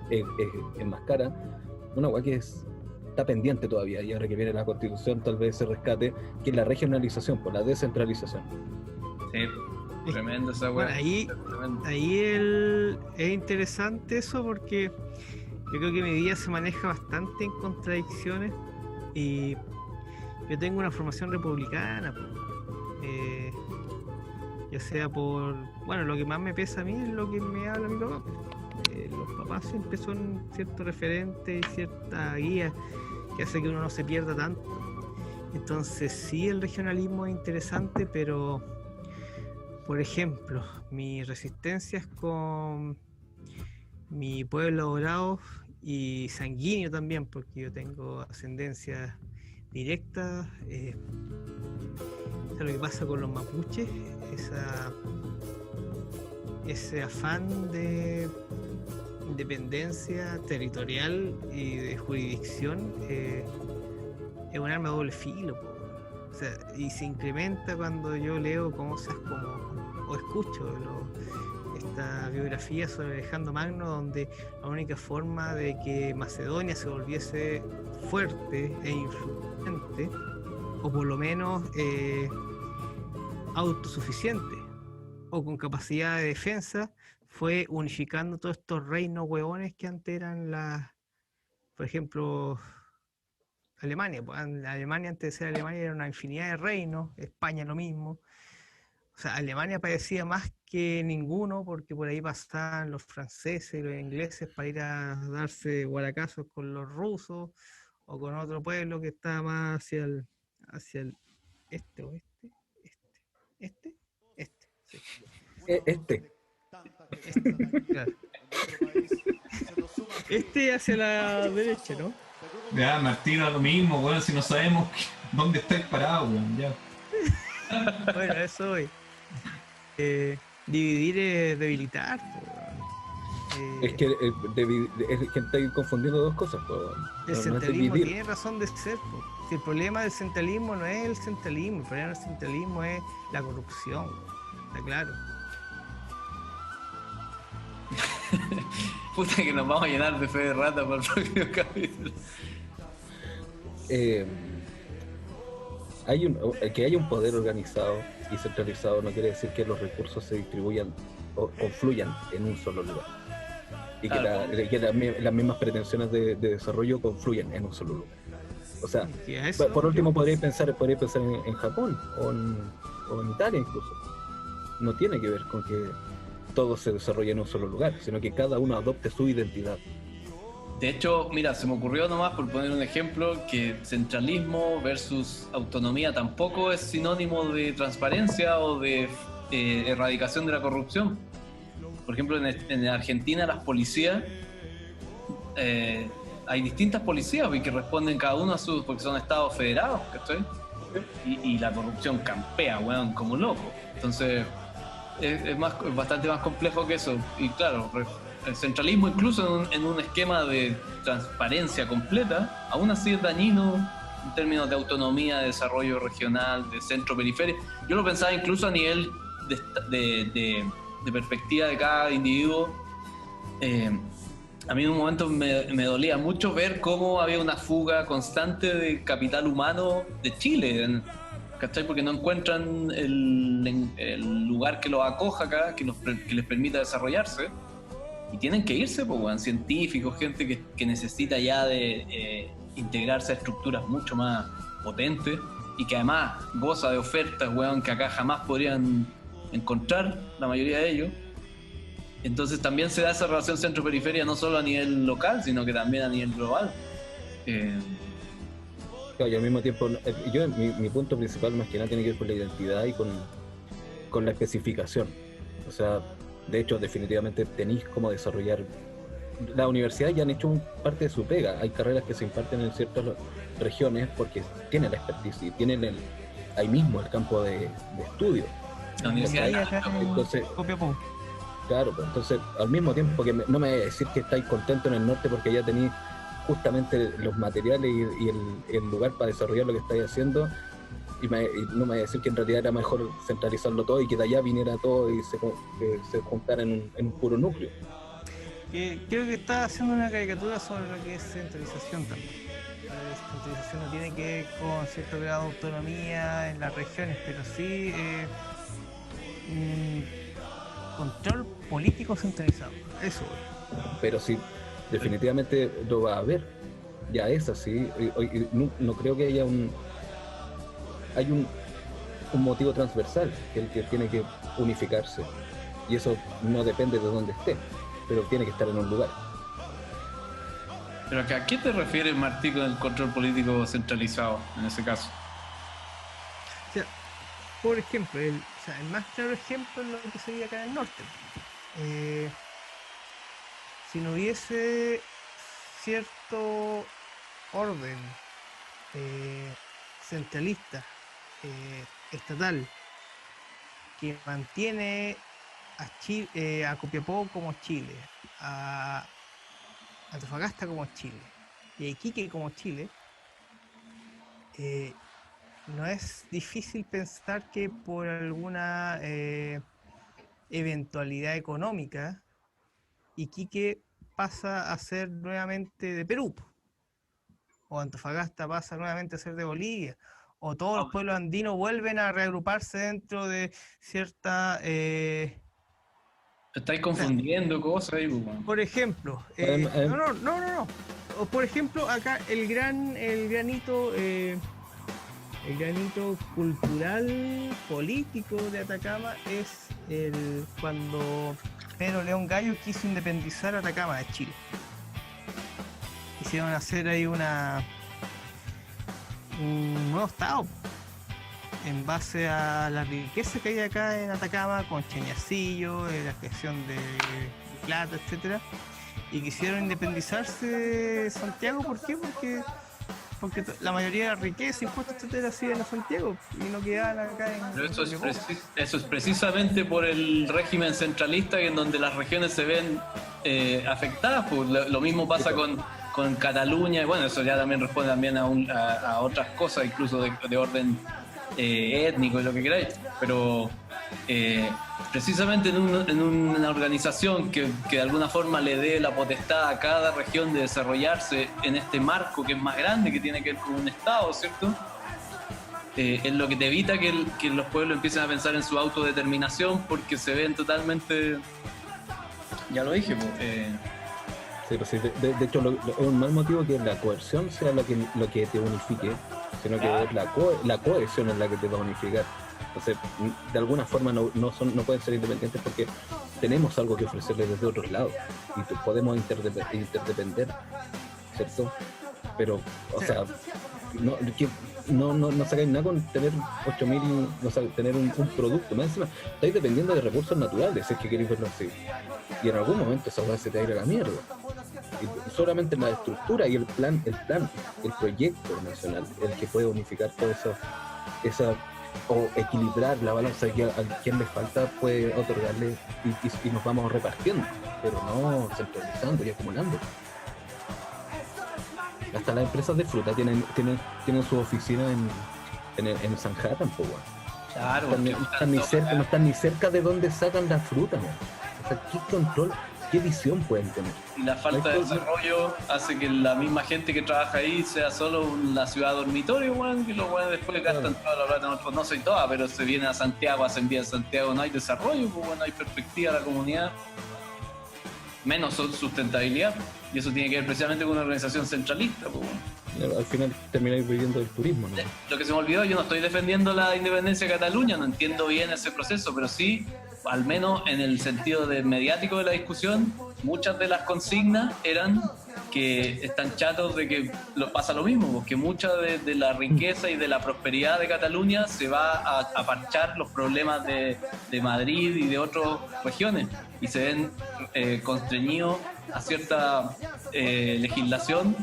es más cara. Una weá que está pendiente todavía, y ahora que viene la constitución tal vez se rescate, que es la regionalización, por la descentralización. Sí, tremendo esa Bueno, weá. Tremendo. es interesante eso porque yo creo que mi vida se maneja bastante en contradicciones y yo tengo una formación republicana, ya sea por, bueno, lo que más me pesa a mí es lo que me habla mi papá. Los papás siempre son cierto referente y cierta guía que hace que uno no se pierda tanto. Entonces sí, el regionalismo es interesante, pero por ejemplo, mis resistencias con mi pueblo dorado y sanguíneo también, porque yo tengo ascendencia directa. Lo que pasa con los mapuches, ese afán de independencia territorial y de jurisdicción es un arma de doble filo, po. O sea, y se incrementa cuando yo leo cosas o escucho esta biografía sobre Alejandro Magno, donde la única forma de que Macedonia se volviese fuerte e influyente, o por lo menos autosuficiente o con capacidad de defensa, fue unificando todos estos reinos hueones que antes eran por ejemplo, Alemania. Alemania antes de ser Alemania era una infinidad de reinos, España lo mismo. O sea, Alemania padecía más que ninguno porque por ahí pasaban los franceses y los ingleses para ir a darse guaracazos con los rusos o con otro pueblo que estaba más hacia el este, oeste, sí. Claro. Hacia la derecha, ¿no? Ya, Martín, a lo mismo, weón, si no sabemos dónde estáis parados, weón, ya. Bueno, eso hoy. Dividir es debilitar. Es que estáis confundiendo dos cosas, po. El No es centralismo dividir. tiene razón de ser. Si el problema del centralismo no es el centralismo, el problema del centralismo es la corrupción. Está claro. Puta que nos vamos a llenar de fe de rata para el próximo capítulo. Que haya un poder organizado y centralizado no quiere decir que los recursos se distribuyan o confluyan en un solo lugar. Y que las mismas pretensiones de desarrollo confluyan en un solo lugar. O sea, por último podría pensar en Japón o en Italia incluso. No tiene que ver con que todo se desarrolle en un solo lugar, sino que cada uno adopte su identidad. De hecho, mira, se me ocurrió nomás por poner un ejemplo que centralismo versus autonomía tampoco es sinónimo de transparencia o de erradicación de la corrupción. Por ejemplo, en Argentina las policías, hay distintas policías que responden cada uno a sus, porque son estados federados, ¿cachai? Y la corrupción campea, weón, como loco. Entonces, es bastante más complejo que eso. Y claro, el centralismo incluso en un esquema de transparencia completa, aún así es dañino en términos de autonomía, de desarrollo regional, de centro-periferia. Yo lo pensaba incluso a nivel de perspectiva de cada individuo. A mí en un momento me dolía mucho ver cómo había una fuga constante de capital humano de Chile, ¿cachai? Porque no encuentran el lugar que los acoja acá, que les permita desarrollarse. Y tienen que irse, pues, weón, científicos, gente que necesita ya de integrarse a estructuras mucho más potentes y que además goza de ofertas, weón, que acá jamás podrían encontrar la mayoría de ellos. Entonces también se da esa relación centro-periferia no solo a nivel local, sino que también a nivel global. Claro, y al mismo tiempo, mi punto principal más que nada tiene que ver con la identidad y con la especificación. O sea, de hecho, definitivamente tenéis cómo desarrollar. Las universidades ya han hecho parte de su pega. Hay carreras que se imparten en ciertas regiones porque tienen la expertise y tienen ahí mismo el campo de estudio. La universidad entonces, claro, pues entonces al mismo tiempo, porque no me voy a decir que estáis contentos en el norte porque ya tenéis justamente los materiales y el lugar para desarrollar lo que estáis haciendo, y no me voy a decir que en realidad era mejor centralizarlo todo y que de allá viniera todo y se juntara en un puro núcleo. Creo que está haciendo una caricatura sobre lo que es centralización también. La descentralización no tiene que ver con cierto grado de autonomía en las regiones, pero sí control político centralizado. Eso. Pero sí, definitivamente lo va a haber. Ya es así. No creo que haya hay un motivo transversal que el que tiene que unificarse. Y eso no depende de dónde esté, pero tiene que estar en un lugar. ¿Pero a qué te refieres, Martí, con el control político centralizado en ese caso? O sea, por ejemplo, el más claro ejemplo es lo que sería acá en el norte. Si no hubiese cierto orden centralista, estatal, que mantiene a Copiapó como Chile, a Antofagasta como Chile y a Iquique como Chile, no es difícil pensar que por alguna eventualidad económica Iquique pasa a ser nuevamente de Perú, o Antofagasta pasa nuevamente a ser de Bolivia, o todos los pueblos andinos vuelven a reagruparse dentro de cierta... Estáis confundiendo cosas ahí, pues. Por ejemplo, no. O por ejemplo, acá el granito cultural político de Atacama es cuando Pedro León Gallo quiso independizar a Atacama de Chile. Hicieron hacer ahí un nuevo estado en base a la riqueza que hay acá en Atacama, con Chañarcillo, la creación de plata, etcétera, y quisieron independizarse de Santiago. ¿Por qué? Porque la mayoría de la riqueza, impuestos, etcétera, se iban a Santiago y no quedaban acá en... Pero eso es precisamente por el régimen centralista en donde las regiones se ven afectadas. Pues lo mismo pasa con Cataluña, y bueno, eso ya también responde también a otras cosas, incluso de orden étnico y lo que queráis, pero precisamente en una organización que de alguna forma le dé la potestad a cada región de desarrollarse en este marco que es más grande, que tiene que ver con un Estado, ¿cierto? Es lo que te evita que los pueblos empiecen a pensar en su autodeterminación, porque se ven totalmente... Ya lo dije, Sí, pues sí, de hecho, es un mal motivo que la coerción sea lo que te unifique, sino que es la cohesión es la que te va a unificar. Entonces, de alguna forma no pueden ser independientes porque tenemos algo que ofrecerles desde otros lados y podemos interdepender, ¿cierto? Pero, o sea, no sacáis nada con tener 8.000, o sea, tener un producto. Más encima, estáis dependiendo de recursos naturales, si es que queréis verlo así. Y en algún momento esa se te va a ir a la mierda. Y solamente la estructura y el plan, el proyecto nacional, el que puede unificar todo eso, o equilibrar la balanza que a quien le falta puede otorgarle y nos vamos repartiendo, pero no centralizando y acumulando. Hasta las empresas de fruta tienen su oficina en Sanhattan, po, weón. Claro, no están ni cerca de donde sacan la fruta, ¿no? O sea, ¿qué control, qué visión pueden tener? Y la falta de desarrollo hace que la misma gente que trabaja ahí sea solo una ciudad dormitorio, weón, que los weones después gastan toda la plata en otros. No soy toda, pero se viene a Santiago, hacen vida en Santiago, no hay desarrollo, pues, no hay perspectiva a la comunidad, menos sustentabilidad. Y eso tiene que ver precisamente con una organización centralista, pues, bueno. Al final termináis viviendo del turismo, ¿no? Lo que se me olvidó, yo no estoy defendiendo la independencia de Cataluña, no entiendo bien ese proceso, pero sí, al menos en el sentido mediático de la discusión, muchas de las consignas eran que están chatos de que pasa lo mismo, porque mucha de la riqueza y de la prosperidad de Cataluña se va a parchar los problemas de Madrid y de otras regiones, y se ven constreñidos a cierta legislación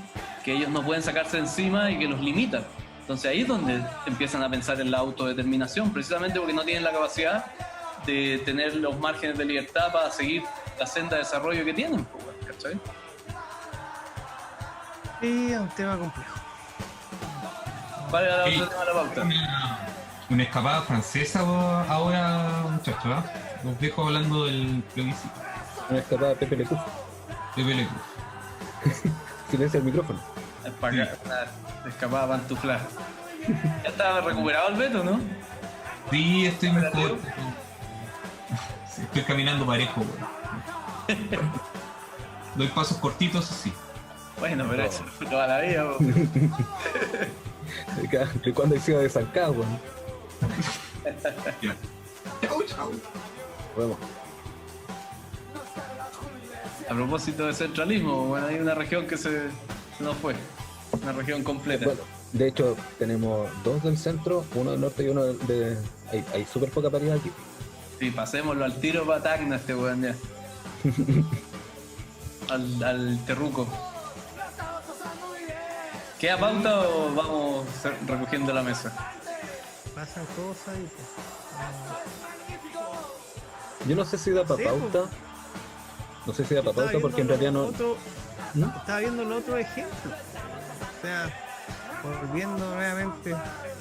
que ellos no pueden sacarse encima y que los limita. Entonces ahí es donde empiezan a pensar en la autodeterminación, precisamente porque no tienen la capacidad de tener los márgenes de libertad para seguir la senda de desarrollo que tienen, ¿cachai? Sí, es un tema complejo. ¿Cuál era la otra tema de la pauta? Una escapada francesa ahora, muchachos, ¿eh? Los dejo hablando del plebiscito. Una escapada Pepe Lecuf. Pepe Lecuf. Silencia el micrófono. Una escapada pantuflar. Ya estaba recuperado el Beto, ¿no? Sí, estoy mejor. Estoy caminando parejo, weón. Doy pasos cortitos, así. Bueno, pero eso fue toda la vida, ¿De cuándo he sido desancado, weón? Chau. Vamos. A propósito de centralismo, bueno, hay una región que se nos fue. Una región completa. Bueno, de hecho, tenemos 2 del centro, uno del norte y uno de... Hay súper poca paridad aquí. Sí, pasémoslo al tiro para Tacna este weón ya. al terruco. ¿Queda pauta o vamos recogiendo la mesa? Pasan cosas y pues, Yo no sé si da para Sí, pauta. No sé si da para estaba pauta porque en realidad no... ¿No? Estaba viendo el otro ejemplo. O sea, volviendo nuevamente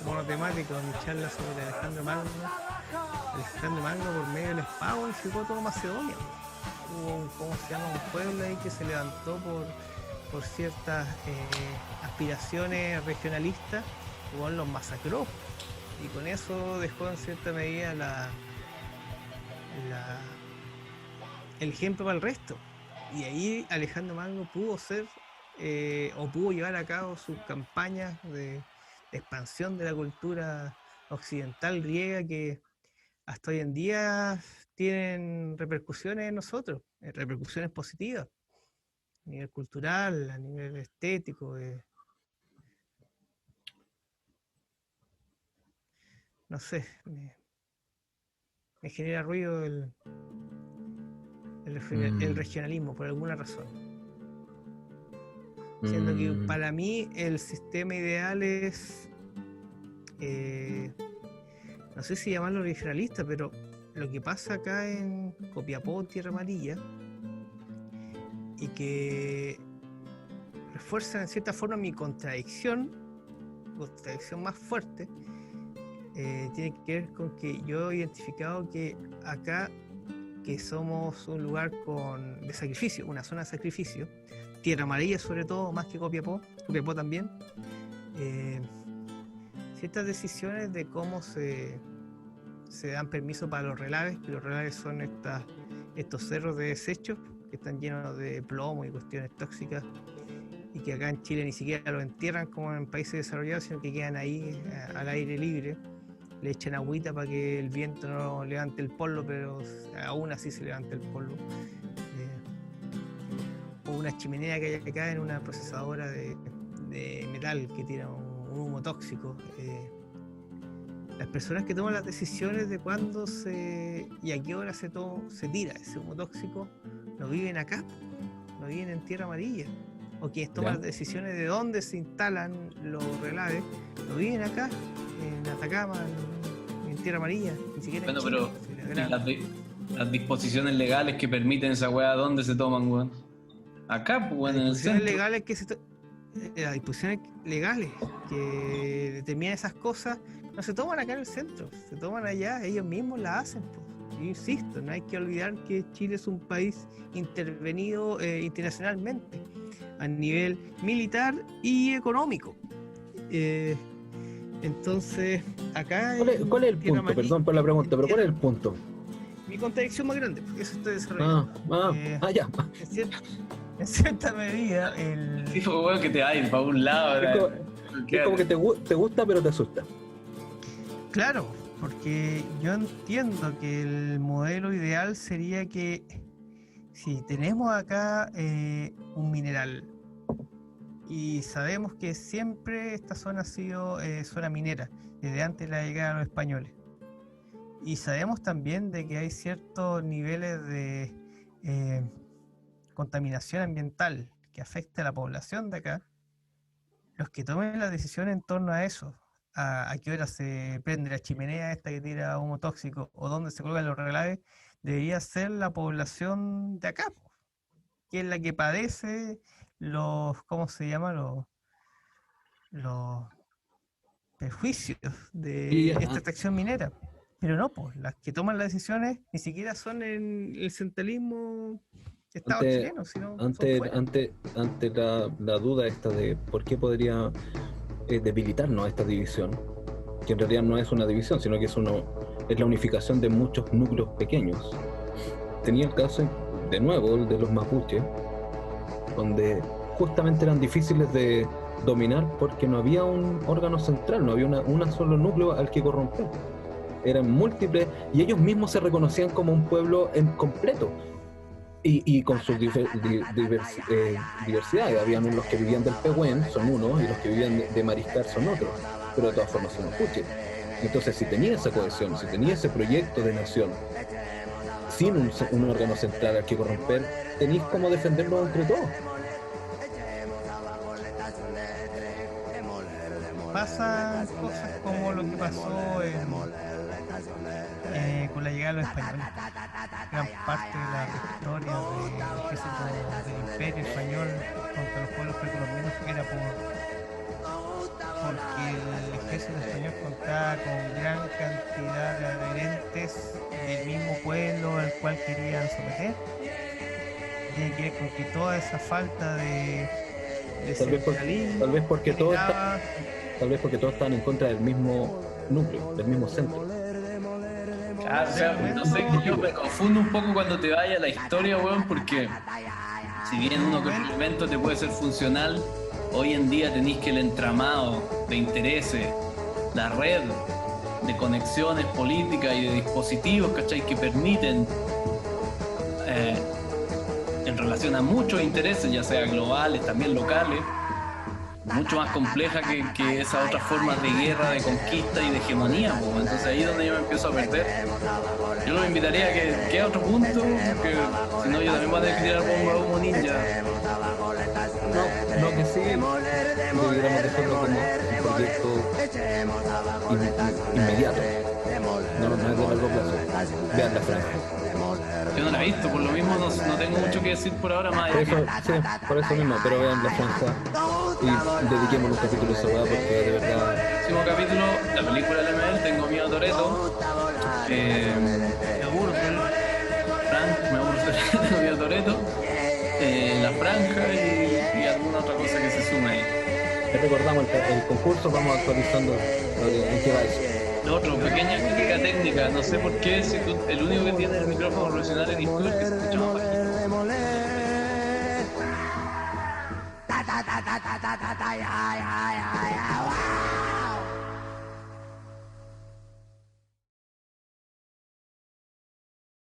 monotemático a mi charla sobre Alejandro Magno. Alejandro Magno, por medio del Espago, unificó todo Macedonia. Hubo un pueblo ahí que se levantó por ciertas aspiraciones regionalistas, igual los masacró. Y con eso dejó en cierta medida el ejemplo para el resto. Y ahí Alejandro Magno pudo ser o pudo llevar a cabo sus campañas de expansión de la cultura occidental griega que hasta hoy en día tienen repercusiones en nosotros, repercusiones positivas a nivel cultural, a nivel estético. No sé, me genera ruido el regionalismo por alguna razón. Siendo que para mí el sistema ideal es, no sé si llamarlo regionalista, pero lo que pasa acá en Copiapó, Tierra Amarilla, y que refuerza en cierta forma mi contradicción más fuerte, tiene que ver con que yo he identificado que acá, que somos un lugar de sacrificio, una zona de sacrificio, Tierra Amarilla sobre todo, más que Copiapó también, ciertas decisiones de cómo se dan permiso para los relaves, que los relaves son estos cerros de desechos que están llenos de plomo y cuestiones tóxicas, y que acá en Chile ni siquiera los entierran como en países desarrollados, sino que quedan ahí al aire libre. Le echan agüita para que el viento no levante el polvo, pero aún así se levanta el polvo. O una chimenea que hay acá en una procesadora de metal que tira un humo tóxico. Las personas que toman las decisiones de cuándo y a qué hora se tira ese humo tóxico no viven acá, no viven en Tierra Amarilla. O quienes toman las decisiones de dónde se instalan los relaves no viven acá, en Atacama, en Tierra Amarilla, ni siquiera en Chile. Pero las disposiciones legales que permiten esa weá, ¿dónde se toman, weón? Acá, pues, weón, en el centro. Las disposiciones legales que determinan esas cosas no se toman acá en el centro, se toman allá, ellos mismos las hacen, pues. Yo insisto, no hay que olvidar que Chile es un país intervenido internacionalmente a nivel militar y económico. Entonces, acá... ¿Cuál es el punto? Perdón por la pregunta, pero ¿cuál es el punto? Mi contradicción más grande, porque eso estoy desarrollando. Ya. En cierta medida, Sí, fue bueno que te vayas para un lado. Es como que te gusta, pero te asusta. Claro, porque yo entiendo que el modelo ideal sería que si tenemos acá un mineral y sabemos que siempre esta zona ha sido zona minera, desde antes de la llegada de los españoles, y sabemos también de que hay ciertos niveles de contaminación ambiental que afecta a la población de acá, los que tomen la decisión en torno a eso, a qué hora se prende la chimenea esta que tira humo tóxico o dónde se colocan los relaves, debería ser la población de acá, que es la que padece ¿cómo se llama? Los perjuicios de esta extracción minera. Pero no, pues, las que toman las decisiones ni siquiera son en el centralismo Estado chileno, sino ante la duda esta de por qué podría debilitarnos esta división, que en realidad no es una división, sino que es la unificación de muchos núcleos pequeños. Tenía el caso, de nuevo, el de los mapuches, donde justamente eran difíciles de dominar porque no había un órgano central, no había un solo núcleo al que corromper. Eran múltiples y ellos mismos se reconocían como un pueblo en completo y con sus diversidades. Habían los que vivían del Pehuen, son unos, y los que vivían de Mariscar son otros, pero de todas formas son mapuches. Entonces, si tenía esa cohesión, si tenía ese proyecto de nación sin un órgano central al que corromper, tenéis cómo defenderlo entre todos. Pasan cosas como lo que pasó con la llegada de los españoles. Gran parte de la historia del imperio español contra los pueblos precolombinos era porque el ejército español contaba con gran cantidad de adherentes del mismo pueblo al cual querían someter. Tiene que ver con que toda esa falta de centralismo, tal vez porque todos estaban en contra del mismo núcleo, del mismo centro. O sea, no sé, yo me confundo un poco cuando te vaya la historia, weón, porque si bien uno complemento te puede ser funcional, hoy en día tenéis que el entramado de intereses, la red de conexiones políticas y de dispositivos, ¿cachai?, que permiten en relación a muchos intereses, ya sea globales, también locales, mucho más compleja que esas otras formas de guerra, de conquista y de hegemonía, pues. Entonces ahí es donde yo me empiezo a perder. Yo los invitaría a que a otro punto, porque si no yo también voy a tener que tirar bomba a humo ninja. No, que sí, deberíamos dejarlo como un proyecto inmediato. No, no es de largo plazo. Vean la franja. Yo no la he visto, por lo mismo no tengo mucho que decir por ahora más. Por eso, sí, por eso mismo, pero vean la franja y dediquemos un capítulo a esa weá porque de verdad. Próximo capítulo, la película de ML, Tengo miedo a Toretto. Seguro, Frank, me aburro, Tengo miedo a Toretto. La franja y alguna otra cosa que se sume ahí. Les recordamos el concurso, vamos actualizando en qué va eso. Lo otro, pequeña crítica técnica, no sé por qué, si tú, el único que tiene el micrófono profesional en Discord que se escucha más bajito.